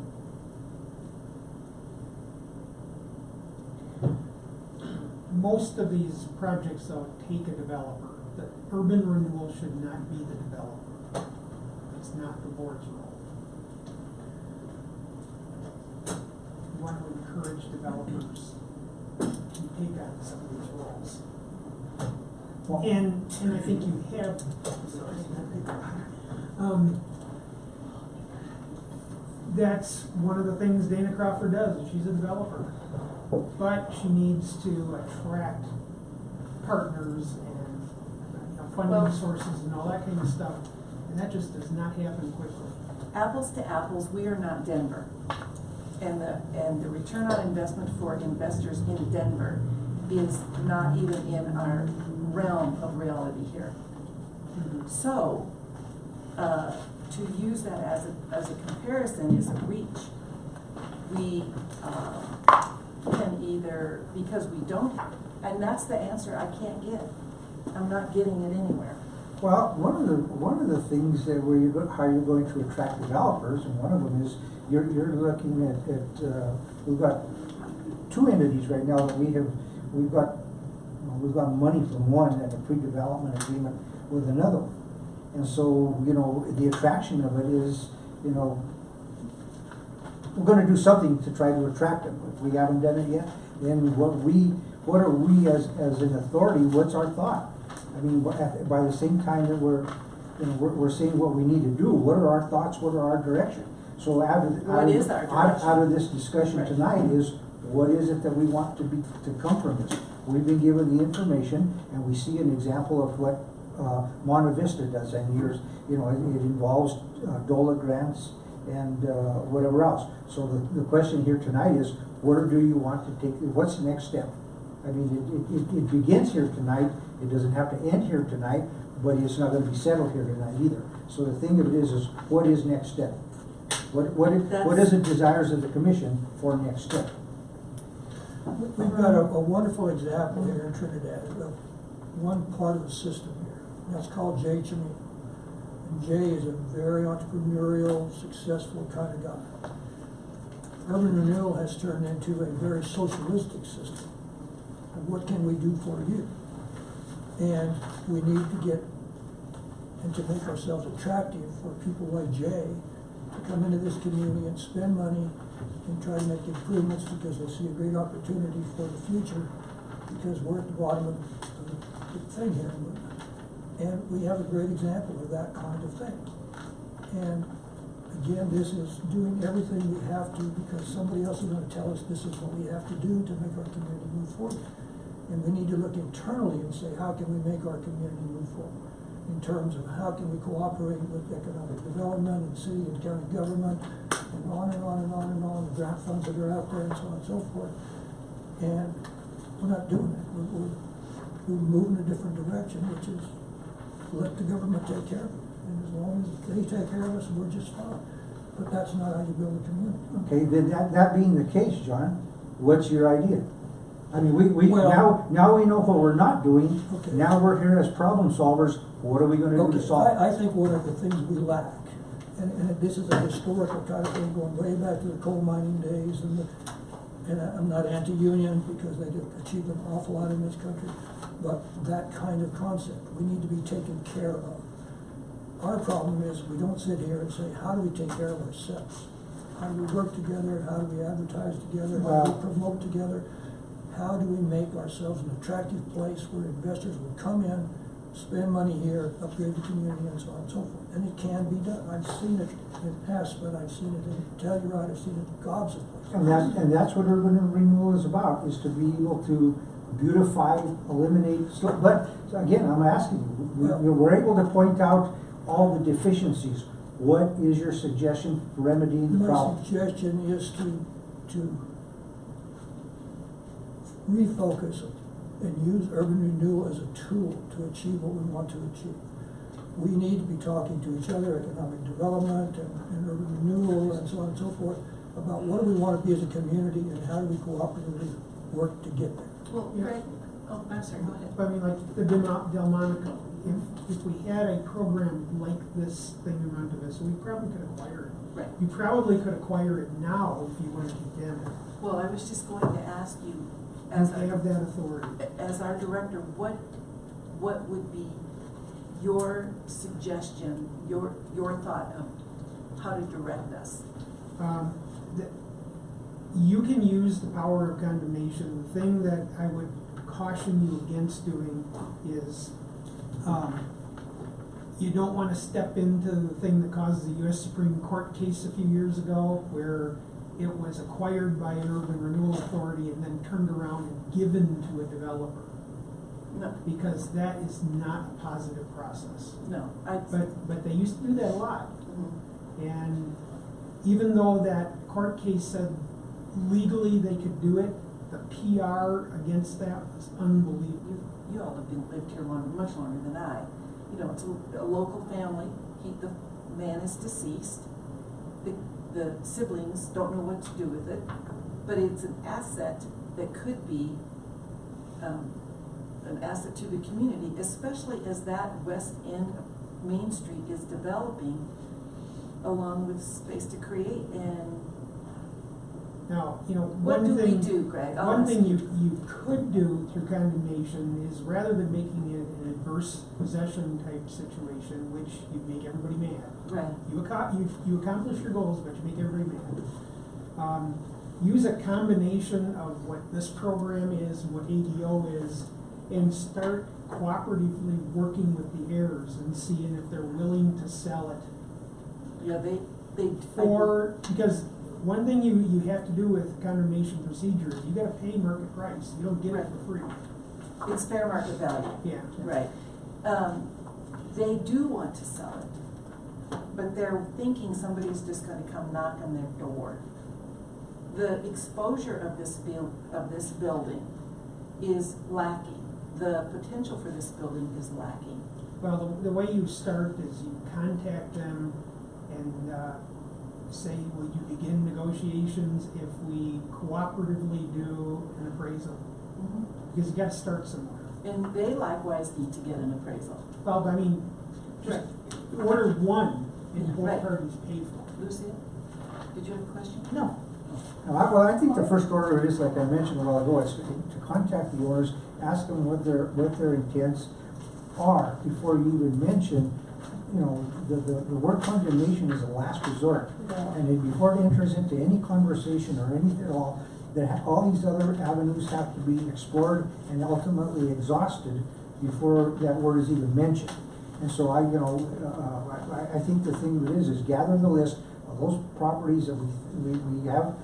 Most of these projects though take a developer. The urban renewal should not be the developer. It's not the board's role. We want to encourage developers to take on some of these roles. Well, And I think you have, that's one of the things Dana Crawford does, is she's a developer. But she needs to attract partners and funding Well- sources and all that kind of stuff. And that just does not happen quickly. Apples to apples, we are not Denver. And the return on investment for investors in Denver is not even in our realm of reality here. So, to use that as a comparison is a reach. We can either, because we don't, and that's the answer I can't get. I'm not getting it anywhere. Well, one of the things that how you're going to attract developers, and one of them is you're looking at we've got two entities right now that we've got money from one and a pre-development agreement with another one. And so, you know, the attraction of it is, you know, we're gonna do something to try to attract them. If we haven't done it yet, then what are we as an authority, what's our thought? I mean, by the same time that we're saying what we need to do, what are our thoughts, what are our direction? So What is our direction? out of this discussion Right. tonight is, what is it that we want to come from this? We've been given the information, and we see an example of what Monte Vista does, and it involves DOLA grants and whatever else. So the question here tonight is, where do you want to take, what's the next step? I mean, it begins here tonight, it doesn't have to end here tonight, but it's not gonna be settled here tonight either. So the thing of it is what is next step? What is the desires of the commission for next step? We've got a wonderful example here in Trinidad of one part of the system here. That's called Jay to me. And Jay is a very entrepreneurial, successful kind of guy. Urban renewal has turned into a very socialistic system. And what can we do for you? And we need to get and to make ourselves attractive for people like Jay to come into this community and spend money and try to make improvements because they see a great opportunity for the future, because we're at the bottom of the thing here. And we have a great example of that kind of thing. And again, this is doing everything we have to because somebody else is going to tell us this is what we have to do to make our community move forward. And we need to look internally and say, how can we make our community move forward? In terms of how can we cooperate with economic development and city and county government and on and on and on and on, the grant funds that are out there and so on and so forth. And we're not doing it. We're moving a different direction, which is let the government take care of it. And as long as they take care of us, we're just fine. But that's not how you build a community. Okay, then that being the case, John, what's your idea? I mean, Well- now we know what we're not doing. Okay. Now we're here as problem solvers. What are we gonna do to solve it? I think one of the things we lack, and this is a historical kind of thing going way back to the coal mining days, and I'm not anti-union because they did achieve an awful lot in this country, but that kind of concept, we need to be taken care of. Our problem is we don't sit here and say, how do we take care of ourselves? How do we work together? How do we advertise together? How do we promote together? How do we make ourselves an attractive place where investors will come in, spend money here, upgrade the community, and so on and so forth? And it can be done. I've seen it in past, but I've seen it in Telluride, I've seen it in gobs of places. And that's what urban renewal is about, is to be able to beautify, eliminate, but again, I'm asking you, we're able to point out all the deficiencies. What is your suggestion for remedying the problem? My suggestion is to refocus and use urban renewal as a tool to achieve what we want to achieve. We need to be talking to each other, economic development and urban renewal and so on and so forth, about what do we want to be as a community and how do we cooperatively work to get there. Well, Greg, oh, I'm sorry, go ahead. But I mean, like the Delmonico, if we had a program like this thing around to this, we probably could acquire it. Right. You probably could acquire it now if you wanted to get it. Well, I was just going to ask you, As they have that authority. as our director, what would be your suggestion, your thought of how to direct us? You can use the power of condemnation. The thing that I would caution you against doing is you don't want to step into the thing that caused the U.S. Supreme Court case a few years ago where it was acquired by an urban renewal authority and then turned around and given to a developer. No. Because that is not a positive process. No, But they used to do that a lot. Mhm. And even though that court case said legally they could do it, the PR against that was unbelievable. You all have lived here much longer than I. You know, it's a local family. The man is deceased. The siblings don't know what to do with it, but it's an asset that could be an asset to the community, especially as that west end of Main Street is developing along with space to create. And Now, you know, what do one thing, we do, Greg? one thing you could do through condemnation is rather than making it an adverse possession type situation, which you'd make everybody mad. Right. You accomplish your goals, but you make everybody mad. Use a combination of what this program is, what ADO is, and start cooperatively working with the heirs and seeing if they're willing to sell it. Yeah, Because one thing you have to do with condemnation procedure is you gotta pay market price. You don't get it for free. it's fair market value. Yeah. Right. They do want to sell it, but they're thinking somebody's just gonna come knock on their door. The exposure of this building is lacking. The potential for this building is lacking. Well, the way you start is you contact them and say, will you begin negotiations if we cooperatively do an appraisal? Mm-hmm. Because you gotta start somewhere. And they likewise need to get an appraisal. Well, I mean, just order one and both Right. parties pay for it. Lucia, did you have a question? No. Well, I think the first order is, like I mentioned a while ago, is to contact the owners, ask them what their intents, are before you even mention, you know, the word condemnation is a last resort. Yeah. And then before it enters into any conversation or anything at all, that all these other avenues have to be explored and ultimately exhausted before that word is even mentioned. And so I, you know, I think the thing of it is gather the list of those properties that we have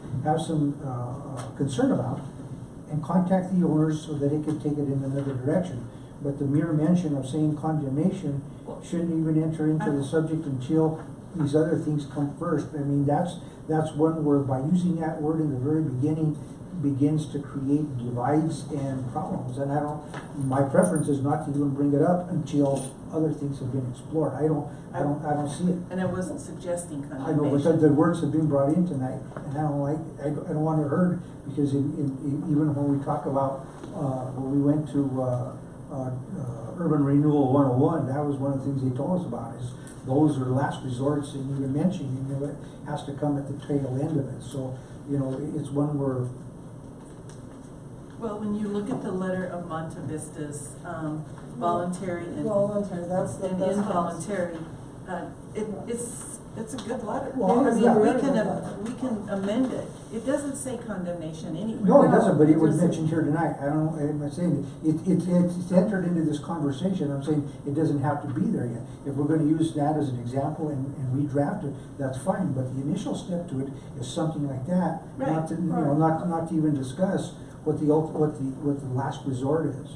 some concern about, and contact the owners so that it can take it in another direction. But the mere mention of saying condemnation shouldn't even enter into the subject until these other things come first. I mean, that's one where by using that word in the very beginning begins to create divides and problems. And my preference is not to even bring it up until other things have been explored. I don't see it. And I wasn't suggesting I know, but condemnation. the words have been brought in tonight, and I don't want it heard, because even when we talk about, when we went to, Urban Renewal 101, that was one of the things they told us about, is those are last resorts, and even mentioning, you know, it has to come at the tail end of it. So, you know, it's one where, Well, when you look at the letter of Monte Vista's, voluntary and that's the. and that's involuntary, it's a good letter. Well, I mean, yeah. we can amend it. It doesn't say condemnation anywhere. no, it doesn't, but it was Doesn't. mentioned here tonight. I'm not saying, it's entered into this conversation. I'm saying it doesn't have to be there yet. If we're gonna use that as an example and redraft it, that's fine, but the initial step to it is something like that. Right. Not to, you know, not to even discuss what the last resort is.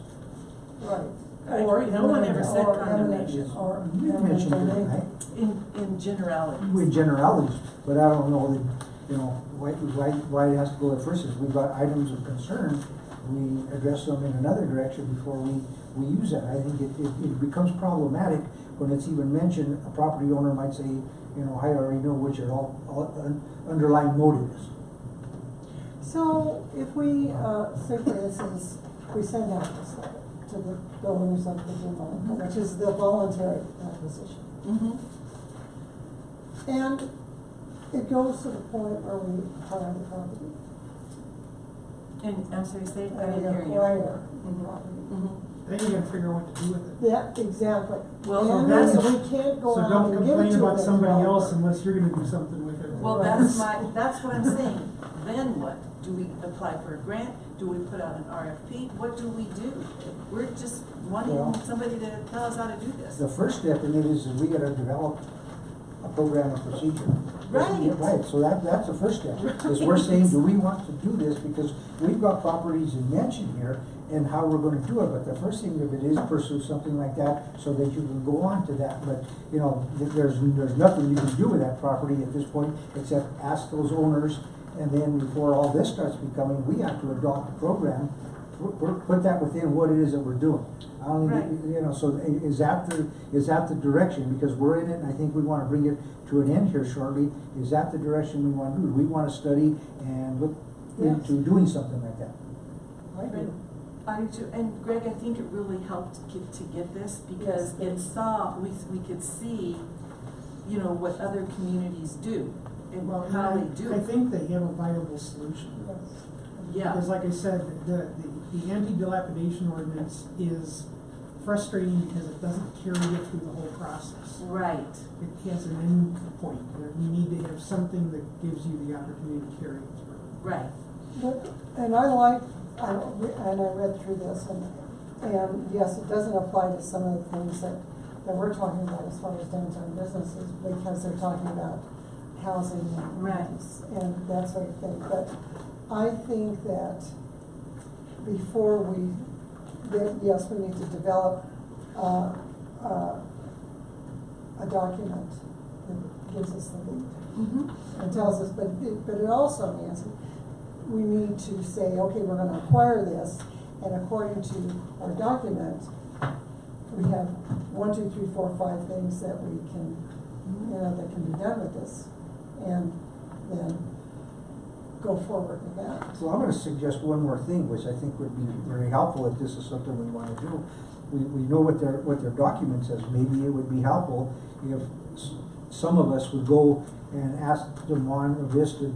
Right. I agree. No one ever said Or condemnation. eminent, or You mentioned it eminent tonight. In generalities. With generalities, but I don't know that, you know, why it has to go at first. Is we've got items of concern, we address them in another direction before we use that. I think it becomes problematic when it's even mentioned. A property owner might say, you know, I already know what your underlying motive is. So if we, say for instance, we send out this letter to the builders of the demo, which is the voluntary acquisition. Mm-hmm. And it goes to the point where we acquire the property. And I'm sorry, say, I And we didn't hear you. acquire the property. Mhm. Then you gotta figure out what to do with it. Yeah, exactly. Well, And that's- then we can't go So out don't and give it complain to about the somebody else developer. unless you're gonna do something with it. Well, Right. that's what I'm saying. Then what? Do we apply for a grant? Do we put out an RFP? What do we do? We're just wanting Well- somebody to tell us how to do this. The first step in it is we gotta develop a program of procedure. Right. Right, so that's the first step, is we're saying, do we want to do this, because we've got properties in mention here, and how we're gonna do it, but the first thing of it is pursue something like that, so that you can go on to that, but, you know, there's nothing you can do with that property at this point, except ask those owners, and then before all this starts becoming, we have to adopt a program, put that within what it is that we're doing. I don't think, Right. you know, so is that the direction, because we're in it, and I think we wanna bring it to an end here shortly, is that the direction we wanna do? Do we wanna study and look into doing something like that? I do. I do too. And Greg, I think it really helped to get this, because it saw, we could see, you know, what other communities do and Well, how they I do it. think they have a viable solution. Yes. Yeah. Because like I said, the anti-dilapidation ordinance is frustrating because it doesn't carry you through the whole process. Right. It has an end point. You need to have something that gives you the opportunity to carry it through. Right. But, and I read through this, and yes, it doesn't apply to some of the things that we're talking about as far as downtown businesses, because they're talking about housing and Right. rents and that sort of thing. But I think that before yes, we need to develop a document that gives us the lead Mm-hmm. and tells us, but it also, Nancy, we need to say, okay, we're gonna acquire this, and according to our document, we have 1, 2, 3, 4, 5 things that we can, you know, that can be done with this, and then go forward with that. So I'm gonna suggest one more thing, which I think would be very helpful if this is something we wanna do. We know what their document says. Maybe it would be helpful if some of us would go and ask them on a Vista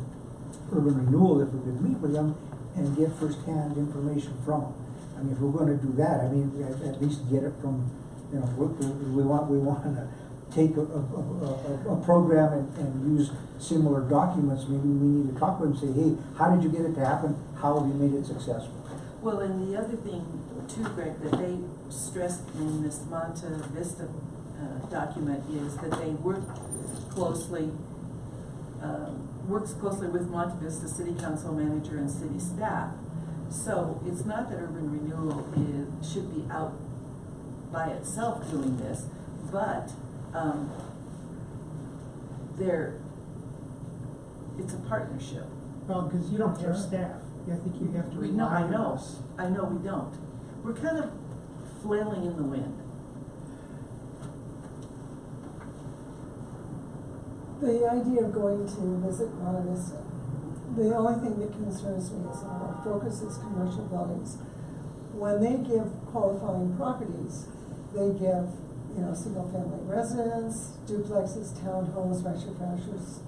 Urban Renewal if we could meet with them and get firsthand information from them. I mean, if we're gonna do that, I mean, at least get it from, you know, we want to take a program and use similar documents. Maybe we need to talk with them and say, hey, how did you get it to happen? How have you made it successful? Well, and the other thing too, Greg, that they stressed in this Monte Vista document is that they works closely with Monte Vista City Council manager and city staff. So it's not that urban renewal should be out by itself doing this, but it's a partnership. Well, because you don't have staff. I think you have to No, rely I on know. us. I know we don't. We're kind of flailing in the wind. The idea of going to visit Monte Vista, the only thing that concerns me is our focus is commercial buildings. When they give qualifying properties, they give, you know, single family residence, duplexes, townhomes, manufacturers,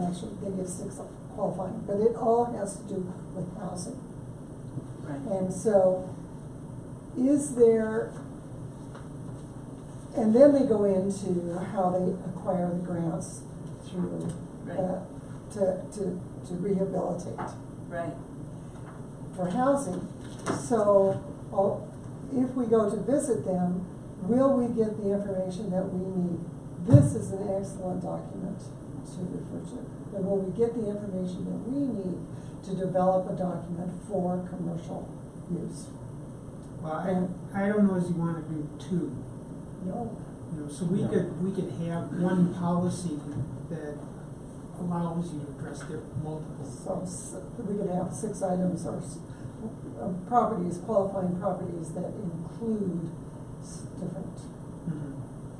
actually, they give 6 qualifying, but it all has to do with housing. Right. And so, is there, and then they go into how they acquire the grants through, Right. to rehabilitate Right. for housing. So, if we go to visit them, will we get the information that we need? This is an excellent document to refer to. And will we get the information that we need to develop a document for commercial use? Well, I don't know as you want to do 2. No. You know, so we could have one policy that allows you to address multiple. So we could have 6 items or properties, qualifying properties that include different. Mhm.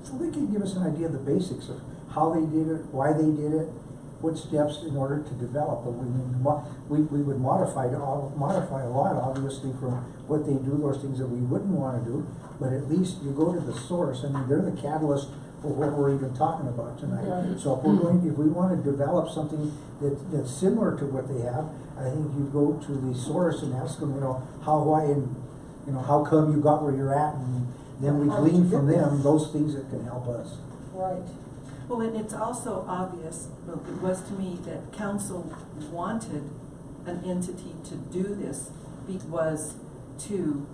So they can give us an idea of the basics of how they did it, why they did it, what steps in order to develop. But we would modify a lot, obviously, from what they do, those things that we wouldn't want to do. But at least you go to the source. I mean, they're the catalyst for what we're even talking about tonight. Right. So if we want to develop something that's similar to what they have, I think you go to the source and ask them, you know, how, why, and you know, how come you got where you're at, and then we How did you glean from get there? them those things that can help us. Right. Well, and it's also obvious, well, it was to me, that council wanted an entity to do this was to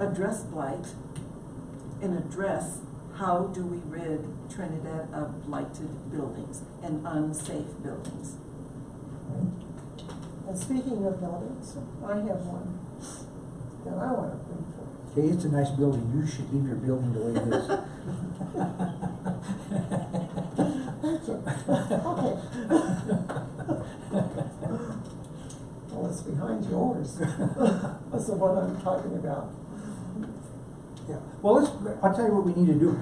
address blight and address how do we rid Trinidad of blighted buildings and unsafe buildings. And speaking of buildings, I have one that I want to bring forward. Okay, it's a nice building. You should leave your building the way it is. Thank you. Okay. Well, it's behind yours. That's the one I'm talking about. Yeah. Well, I'll tell you what we need to do.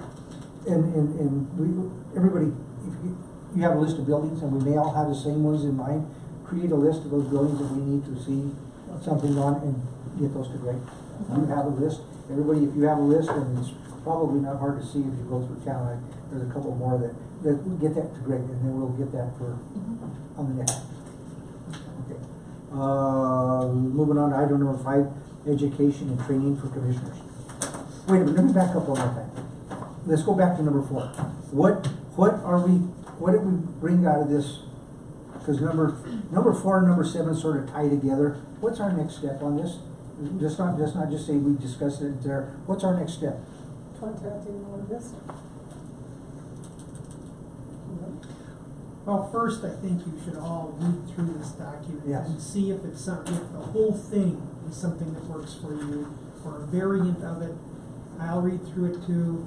Everybody, if you have a list of buildings, and we may all have the same ones in mind, create a list of those buildings that we need to see something on and get those to Greg. You have a list. Everybody, if you have a list, and it's probably not hard to see if you go through town, there's a couple more that get that to Greg, and then we'll get that on the next. Okay. Moving on to item number 5, education and training for commissioners. Wait a minute, let me back up one more time. Let's go back to number 4. What did we bring out of this? Because number 4 and number 7 sort of tie together. What's our next step on this? Just not just say we discussed it there. What's our next step? Contacting Monte Vista. Well, first, I think you should all read through this document Yes. and see if it's something, if the whole thing is something that works for you, or a variant of it. I'll read through it too.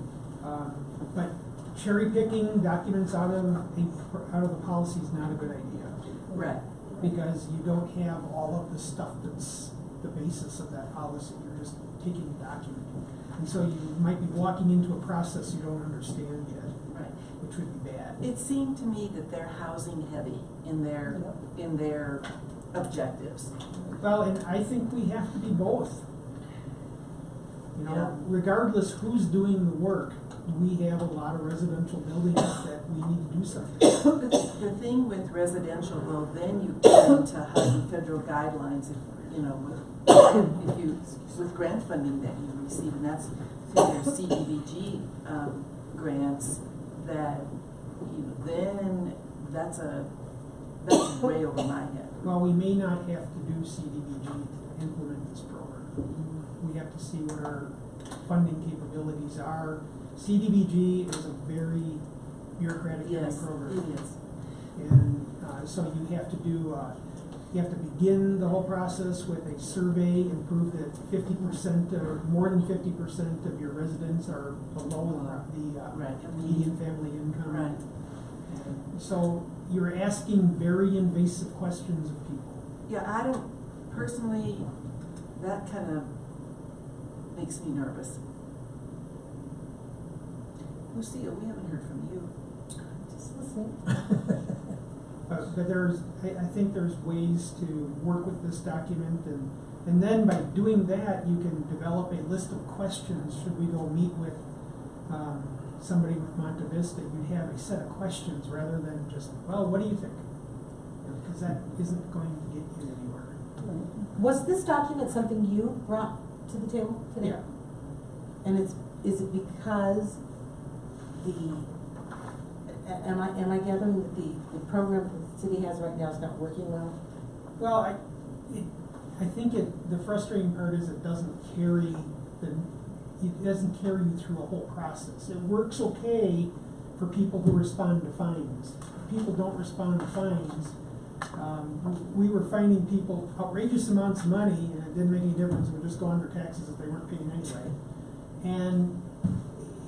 But cherry picking documents out of the policy is not a good idea, Right. because you don't have all of the stuff that's the basis of that policy. You're just taking a document, and so you might be walking into a process you don't understand yet, Right. which would be bad. It seemed to me that they're housing heavy in their objectives. Well, and I think we have to be both. You know, Yeah. regardless who's doing the work, we have a lot of residential buildings that we need to do something. The thing with residential, though, then you get into HUD federal guidelines, if, you know, if you, with grant funding that you receive, and that's through your CDBG grants, that, you know, then that's way over my head. Well, we may not have to do CDBG to implement this program. We have to see what our funding capabilities are. CDBG is a very bureaucratic Yes, program. it is. And so you have to do, you have to begin the whole process with a survey and prove that 50% or more than 50% of your residents are below the Right. median family income. Right. And so you're asking very invasive questions of people. Yeah, I don't, personally, that kind of makes me nervous. Lucia, we haven't heard from you. Just listening. But there's, I think there's ways to work with this document, and then by doing that, you can develop a list of questions. Should we go meet with somebody with Monte Vista, you'd have a set of questions rather than just, well, what do you think? Because that isn't going to get you anywhere. Was this document something you brought to the table today? Yeah. And is it because am I gathering that the program that the city has right now is not working well? Well, I think the frustrating part is it doesn't carry you through a whole process. It works okay for people who respond to fines. If people don't respond to fines, we were fining people outrageous amounts of money, and it didn't make any difference. It would just go under taxes if they weren't paying anyway. And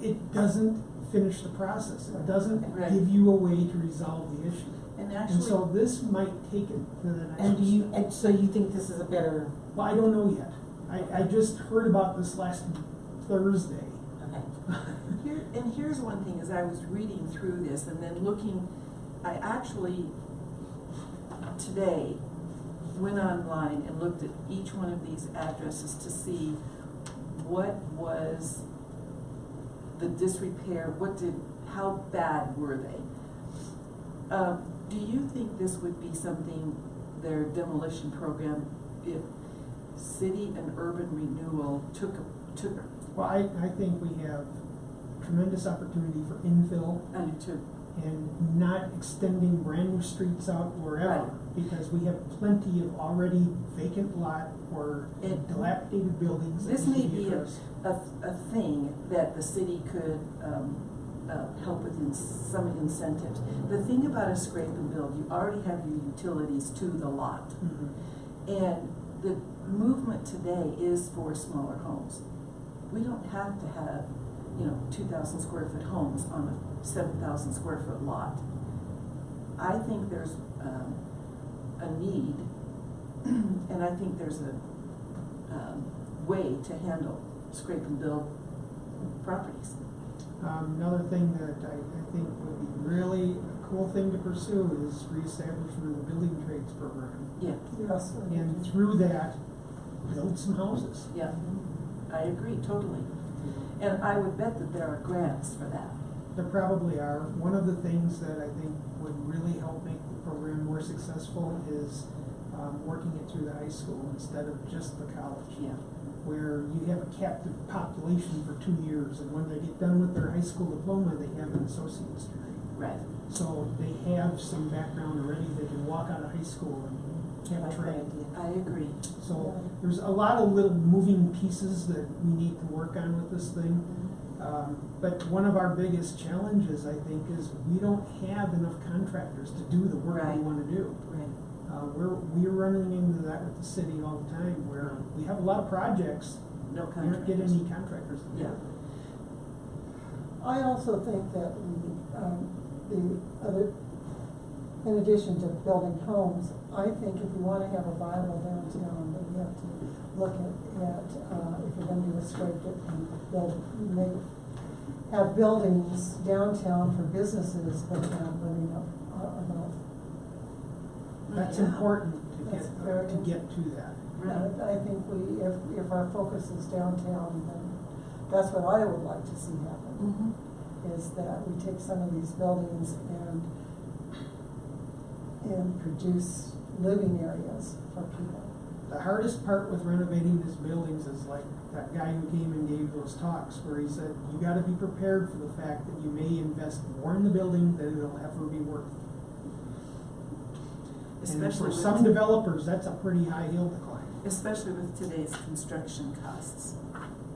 it doesn't finish the process. It doesn't Right. give you a way to resolve the issue. And And actually, so this might take it to the next step. And so you think this is a better, Well, I don't know yet. I just heard about this last Thursday. okay. here's one thing, as I was reading through this and then looking, I actually today went online and looked at each one of these addresses to see what was the disrepair, how bad were they? Do you think this would be something, their demolition program, if city and urban renewal took? Well, I think we have tremendous opportunity for infill I do too. and not extending brand new streets out wherever. Right. Because we have plenty of already vacant lot or And dilapidated buildings. that This need may to be addressed. a thing that the city could help with some incentives. The thing about a scrape and build, you already have your utilities to the lot. Mhm. And the movement today is for smaller homes. We don't have to have, 2,000 square foot homes on a 7,000 square foot lot. I think there's a need, and I think there's a way to handle scrape and build properties. Another thing that I think would be really a cool thing to pursue is reestablishment of the building trades program. Yeah, Yes. And through that, build some houses. yeah, I agree totally. And I would bet that there are grants for that. There probably are. One of the things that I think would really help make the program more successful is working it through the high school instead of just the college. Yeah. Where you have a captive population for 2 years, and when they get done with their high school diploma, they have an associate's degree. Right. So they have some background already. They can walk out of high school and have a trade. I agree. So there's a lot of little moving pieces that we need to work on with this thing. But one of our biggest challenges, I think, is we don't have enough contractors to do the work we Right. want to do. Right. We're running into that with the city all the time, where we have a lot of projects, No we aren't getting contractors. any contractors to do Yeah. it. I also think that in addition to building homes, I think if we want to have a viable downtown, then we have to look at if you're going to do a scrape it and build, have buildings downtown for businesses, but not living up about. That's Yeah. important That's very to get to that. Right. I think if our focus is downtown, then that's what I would like to see happen. Mhm. Is that we take some of these buildings and produce living areas for people. the hardest part with renovating these buildings is like that guy who came and gave those talks where he said, you gotta be prepared for the fact that you may invest more in the building than it'll ever be worth. And Especially for with some developers, that's a pretty high hill to climb. Especially with today's construction costs.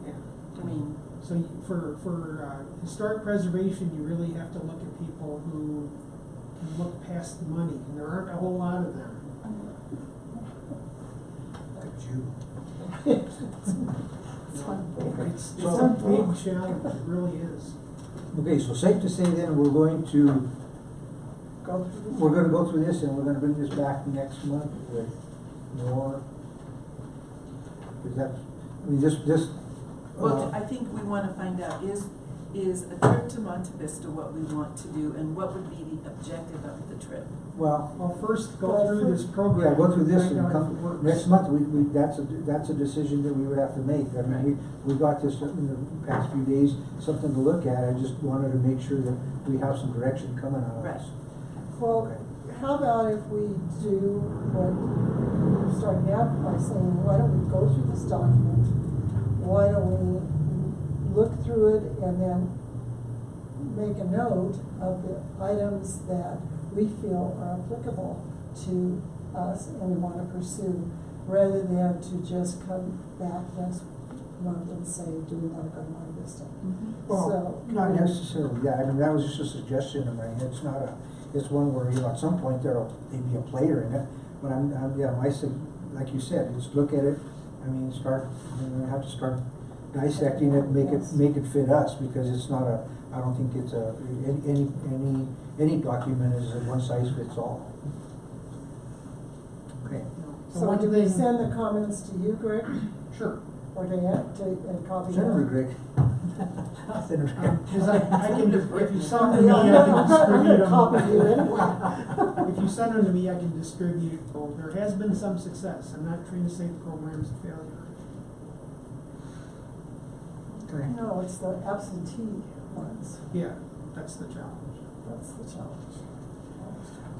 Yeah. I mean, So for historic preservation, you really have to look at people who can look past the money, and there aren't a whole lot of them. Like you. It's a big challenge, it really is. Okay, so safe to say then, we're going to Go through this. We're gonna go through this and we're gonna bring this back next month with more. Is that, I mean, this. well, I think we wanna find out, is a trip to Monte Vista what we want to do, and what would be the objective of the trip? Well, Well, first go through this program. yeah, go through this find and out if it come, works. next month, that's a decision that we would have to make. I mean, we got this in the past few days, something to look at. I just wanted to make sure that we have some direction coming out of Right. this. Well, how about if we do what, starting out by saying, why don't we go through this document? Why don't we look through it and then make a note of the items that we feel are applicable to us and we want to pursue, rather than to just come back next month and say, do we want to go to Monte Vista? Well, So, not necessarily, yeah, I mean, that was just a suggestion of mine. It's not a, it's one where, you know, at some point there'll maybe a player in it. But yeah, like you said, just look at it. I mean, have to start dissecting it, make it fit us, because it's not a, I don't think it's a, any document is a one size fits all. Okay. so do we send the comments to you, Greg, Sure. or to Ed, and copy Send them to them? Greg. Send them to Greg. Because I can, if you send them to me, Yeah, I can I'm distribute gonna copy them. you anyway. If you send them to me, I can distribute both. There has been some success. I'm not trying to say the program's a failure. Okay. No, it's the absentee ones, Yeah, that's the challenge. that's the challenge.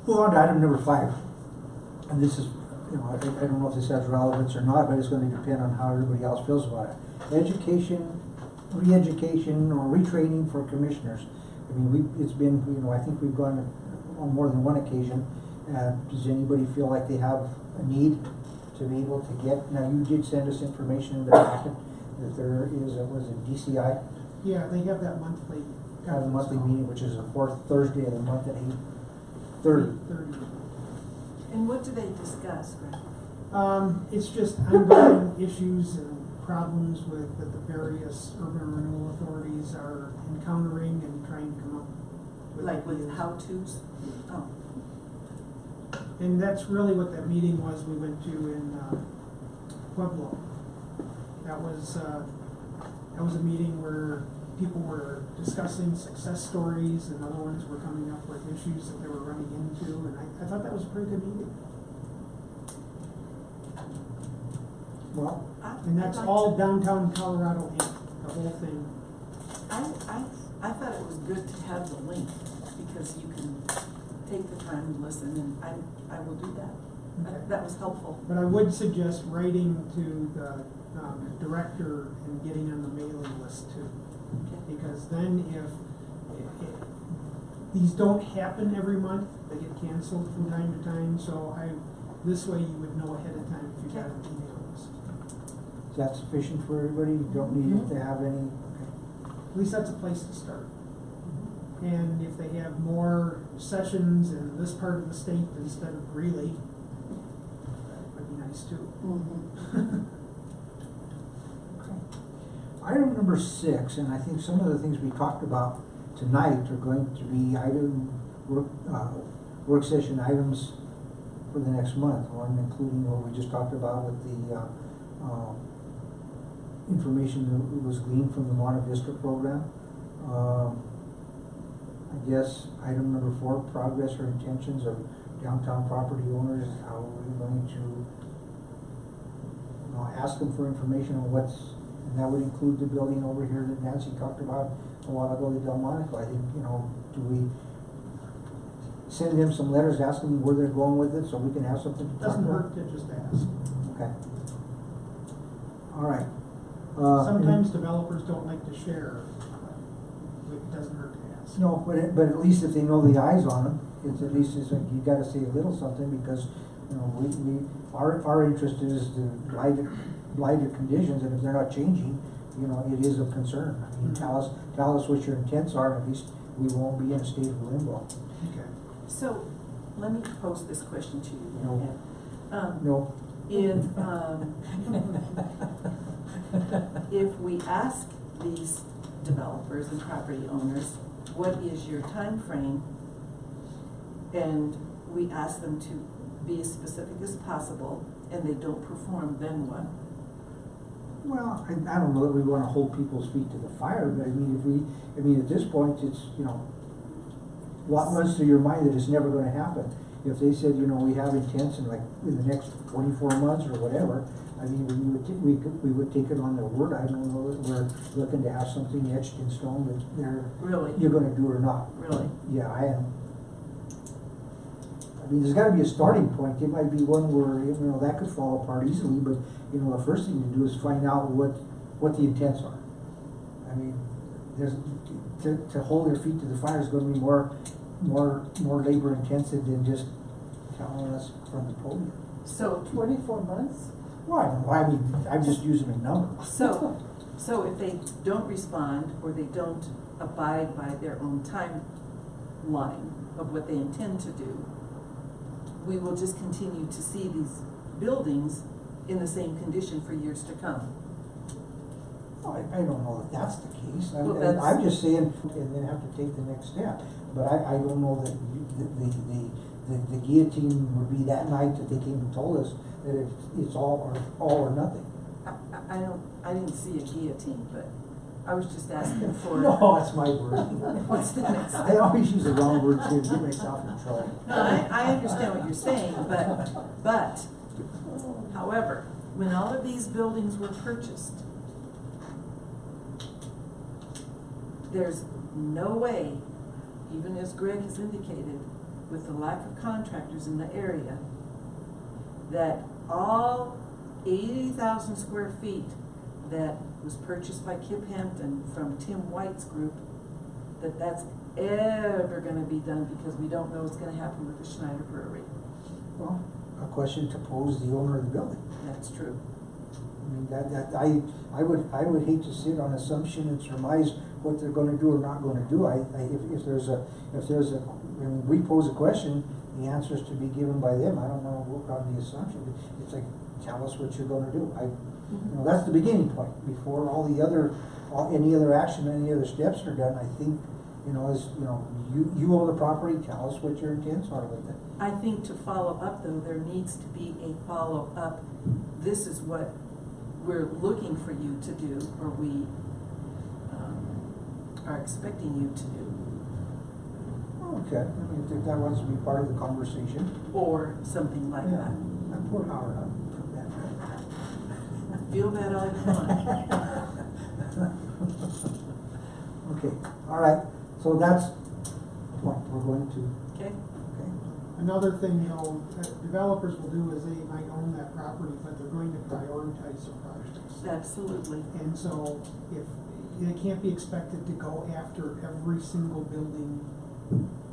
Move on to item number 5. And this is, you know, I don't know if this has relevance or not, but it's gonna depend on how everybody else feels about it. Education, re-education or retraining for commissioners. I mean, it's been, you know, I think we've gone on more than one occasion. Does anybody feel like they have a need to be able to get, now you did send us information in the packet that there is, was a DCI, Yeah, they have that monthly. have a monthly meeting, which is the 4th Thursday of the month at 8:30. 30. And what do they discuss, Greg? It's just ongoing issues and problems that the various urban renewal authorities are encountering and trying to come up with. Like with ideas. how-tos? Oh, And that's really what that meeting was we went to in Pueblo. That was a meeting where people were discussing success stories and other ones were coming up with issues that they were running into, and I thought that was a pretty good meeting. Well, And that's I'd like all to- downtown Colorado Inc., the whole thing. I thought it was good to have the link, because you can take the time and listen, and I will do that. That was helpful. But I would suggest writing to the director and getting on the mailing list too. Okay. Because then if these don't happen every month, they get canceled from time to time, so this way you would know ahead of time if you got an email list. is that sufficient for everybody? You don't need to have any, At least that's a place to start. And if they have more sessions in this part of the state instead of Greeley, that would be nice too. Item number 6, and I think some of the things we talked about tonight are going to be work session items for the next month. One including what we just talked about with the information that was gleaned from the Monte Vista program. I guess item number 4, progress or intentions of downtown property owners. How are we going to, you know, ask them for information on what's, and that would include the building over here that Nancy talked about a while ago, the Delmonico. I think, you know, do we send them some letters asking where they're going with it so we can have something to talk Doesn't about? hurt to just ask. Okay. All right. Sometimes developers don't like to share, but it doesn't hurt to ask. No, but at least if they know the eyes on them, it's at least, it's like, you gotta say a little something, because, you know, our interest is the blighted conditions, and if they're not changing, you know, it is of concern. I mean, tell us what your intents are, and at least we won't be in a state of limbo. Okay. So, let me pose this question to you. No. No. If we ask these developers and property owners, what is your time frame, and we ask them to be as specific as possible, and they don't perform, then what? Well, I don't know that we wanna hold people's feet to the fire, but I mean, at this point, it's, you know, what runs through your mind that it's never gonna happen? If they said, you know, we have intents in the next 24 months or whatever, I mean, we would take it on their word. I don't know that we're looking to have something etched in stone that you're gonna do or not. Really? Yeah, I am. I mean, there's gotta be a starting point. It might be one where, you know, that could fall apart easily, but, you know, the first thing to do is find out what the intents are. I mean, to hold their feet to the fire is gonna be more labor intensive than just telling us from the podium. So, 24 months? Well, I don't know. I mean, I'm just using a number. so if they don't respond, or they don't abide by their own timeline of what they intend to do, we will just continue to see these buildings in the same condition for years to come. Well, I don't know if that's the case. Well, I'm just saying, and then have to take the next step. But I don't know that the guillotine would be that night that they came and told us that it's all or nothing. I didn't see a guillotine, but I was just asking for. No, that's my word. What's the next? I always use the wrong word to get myself in trouble. No, I understand what you're saying, but, however, when all of these buildings were purchased, there's no way, even as Greg has indicated, with the lack of contractors in the area, that all 80,000 square feet that was purchased by Kip Hampton from Tim White's group, that's ever gonna be done, because we don't know what's gonna happen with the Schneider Brewery. Well, a question to pose the owner of the building. That's true. I mean, I would hate to sit on assumption and surmise what they're gonna do or not gonna do. When we pose a question, the answer is to be given by them. I don't wanna work on the assumption. It's like, tell us what you're gonna do. You know, that's the beginning point. Before any other action, any other steps are done, I think, you know, you own the property, tell us what your intents are with it. I think to follow up, though, there needs to be a follow-up. This is what we're looking for you to do, or we are expecting you to do. Okay, I mean, if that wants to be part of the conversation. Or something like that. I poured Howard up. Feel that all you want. Okay, all right, so that's the point we're going to. Okay? Okay. Another thing, you know, that developers will do is they might own that property, but they're going to prioritize their projects. Absolutely. And so if they can't be expected to go after every single building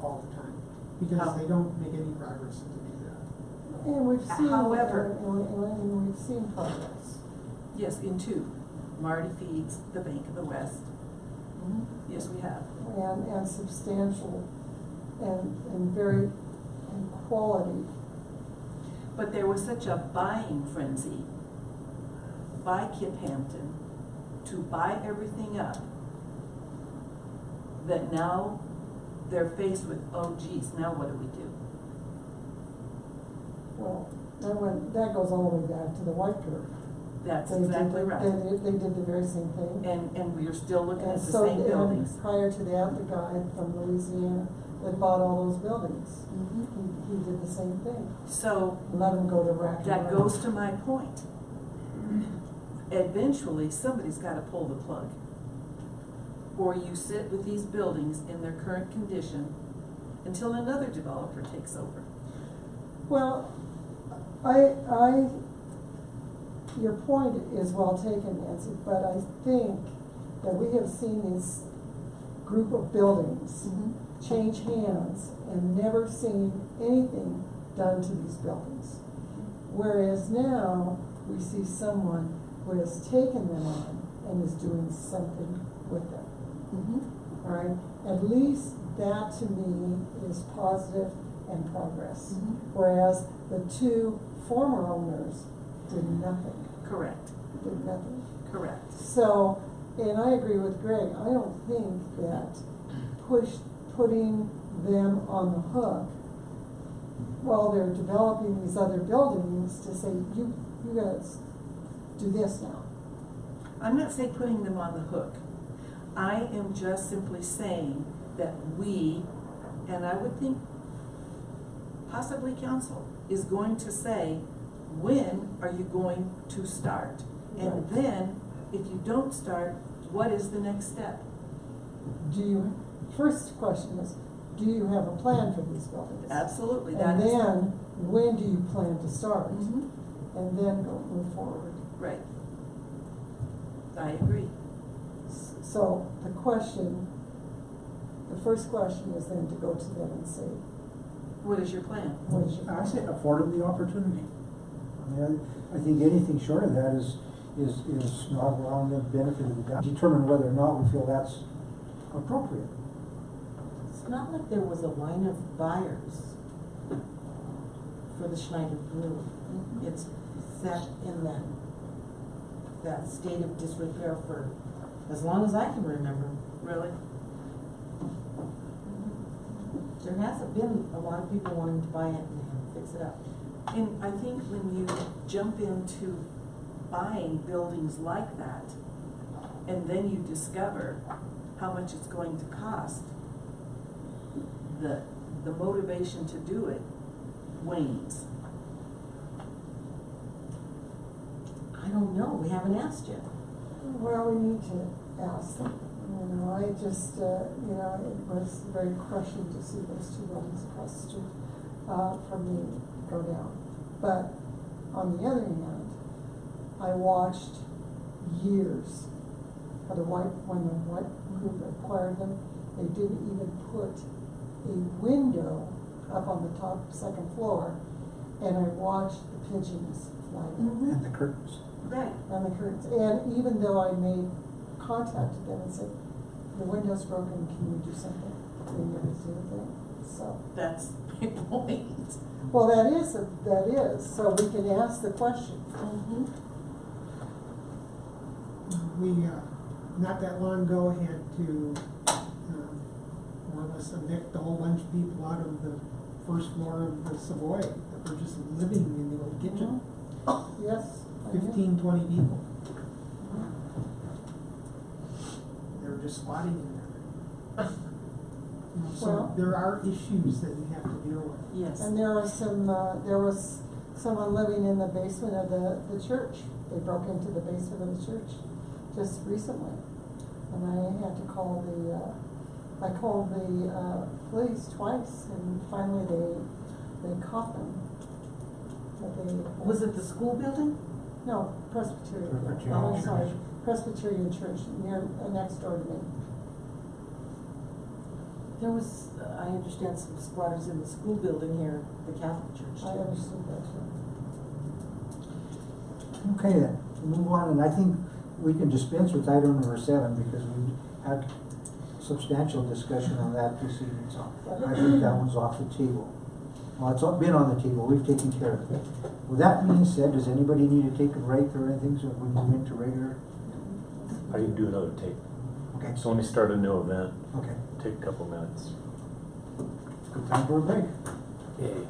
all the time, because they don't make any progress to do that. And we've seen, However- and we've seen progress. Yes, in two. Marty feeds the Bank of the West. Yes, we have. And substantial and very quality. But there was such a buying frenzy by Kip Hampton to buy everything up that now they're faced with, oh geez, now what do we do? Well, that goes all the way back to the White Group. That's exactly right. They did the very same thing. And we're still looking And at the so, same buildings. and prior to that, the guy from Louisiana that bought all those buildings, he did the same thing. So Let them go to rack and that ruin. goes to my point. Eventually, somebody's gotta pull the plug. Or you sit with these buildings in their current condition until another developer takes over. Well, I your point is well taken, Nancy, but I think that we have seen this group of buildings change hands and never seen anything done to these buildings. Whereas now, we see someone who has taken them on and is doing something with them. All right? At least that to me is positive and progress. Whereas the two former owners did nothing. Correct, Did nothing. correct. So, and I agree with Greg, I don't think that putting them on the hook while they're developing these other buildings to say, you guys do this now. I'm not saying putting them on the hook. I am just simply saying that we, and I would think possibly council, is going to say, when are you going to start? And Right. then, if you don't start, what is the next step? First question is, do you have a plan for these buildings? Absolutely, that And is. then, when do you plan to start? Mhm. And then move forward. Right. I agree. So the first question is then to go to them and say, What is your plan? what is your I plan? say afford them the opportunity. I mean, I think anything short of that is not allowing them benefit of the doubt. Determine whether or not we feel that's appropriate. It's not like there was a line of buyers for the Schneider Brew. It's sat in that state of disrepair for as long as I can remember. Really? There hasn't been a lot of people wanting to buy it and fix it up. And I think when you jump into buying buildings like that, and then you discover how much it's going to cost, the motivation to do it wanes. I don't know, we haven't asked yet. Well, we need to ask them. You know, I just, it was very crushing to see those two buildings across the street from me go down. But on the other hand, I watched years when the white group acquired them. They didn't even put a window up on the top second floor, and I watched the pigeons fly in. And the curtains. Right. And the curtains. And even though I made contact with them and said, your window's broken, can you do something? They never did a thing. So, That's my point. well, that is. So we can ask the question. We, not that long ago, had to, more or less evict a whole bunch of people out of the first floor of the Savoy that were just living in the old kitchen. Yes. I know. 15, 20 people. They were just squatting in there. So Well- there are issues that we have to deal with. Yes. And there was someone living in the basement of the church. They broke into the basement of the church just recently. And I had to call I called the police twice, and finally they caught them. But Was it the school building? No, Presbyterian. Presbyterian Oh, I'm Church. sorry, Presbyterian Church, next door to me. There was, I understand, some squatters in the school building here, the Catholic church. I understood that too. Okay then, move on, and I think we can dispense with item number 7 because we had substantial discussion on that this evening, so I think that one's off the table. Well, it's been on the table, we've taken care of it. With that being said, does anybody need to take a break or anything so we move into regular? I can do another tape. Okay, So let me start a new event, okay, take a couple minutes. good time for a break. Yay.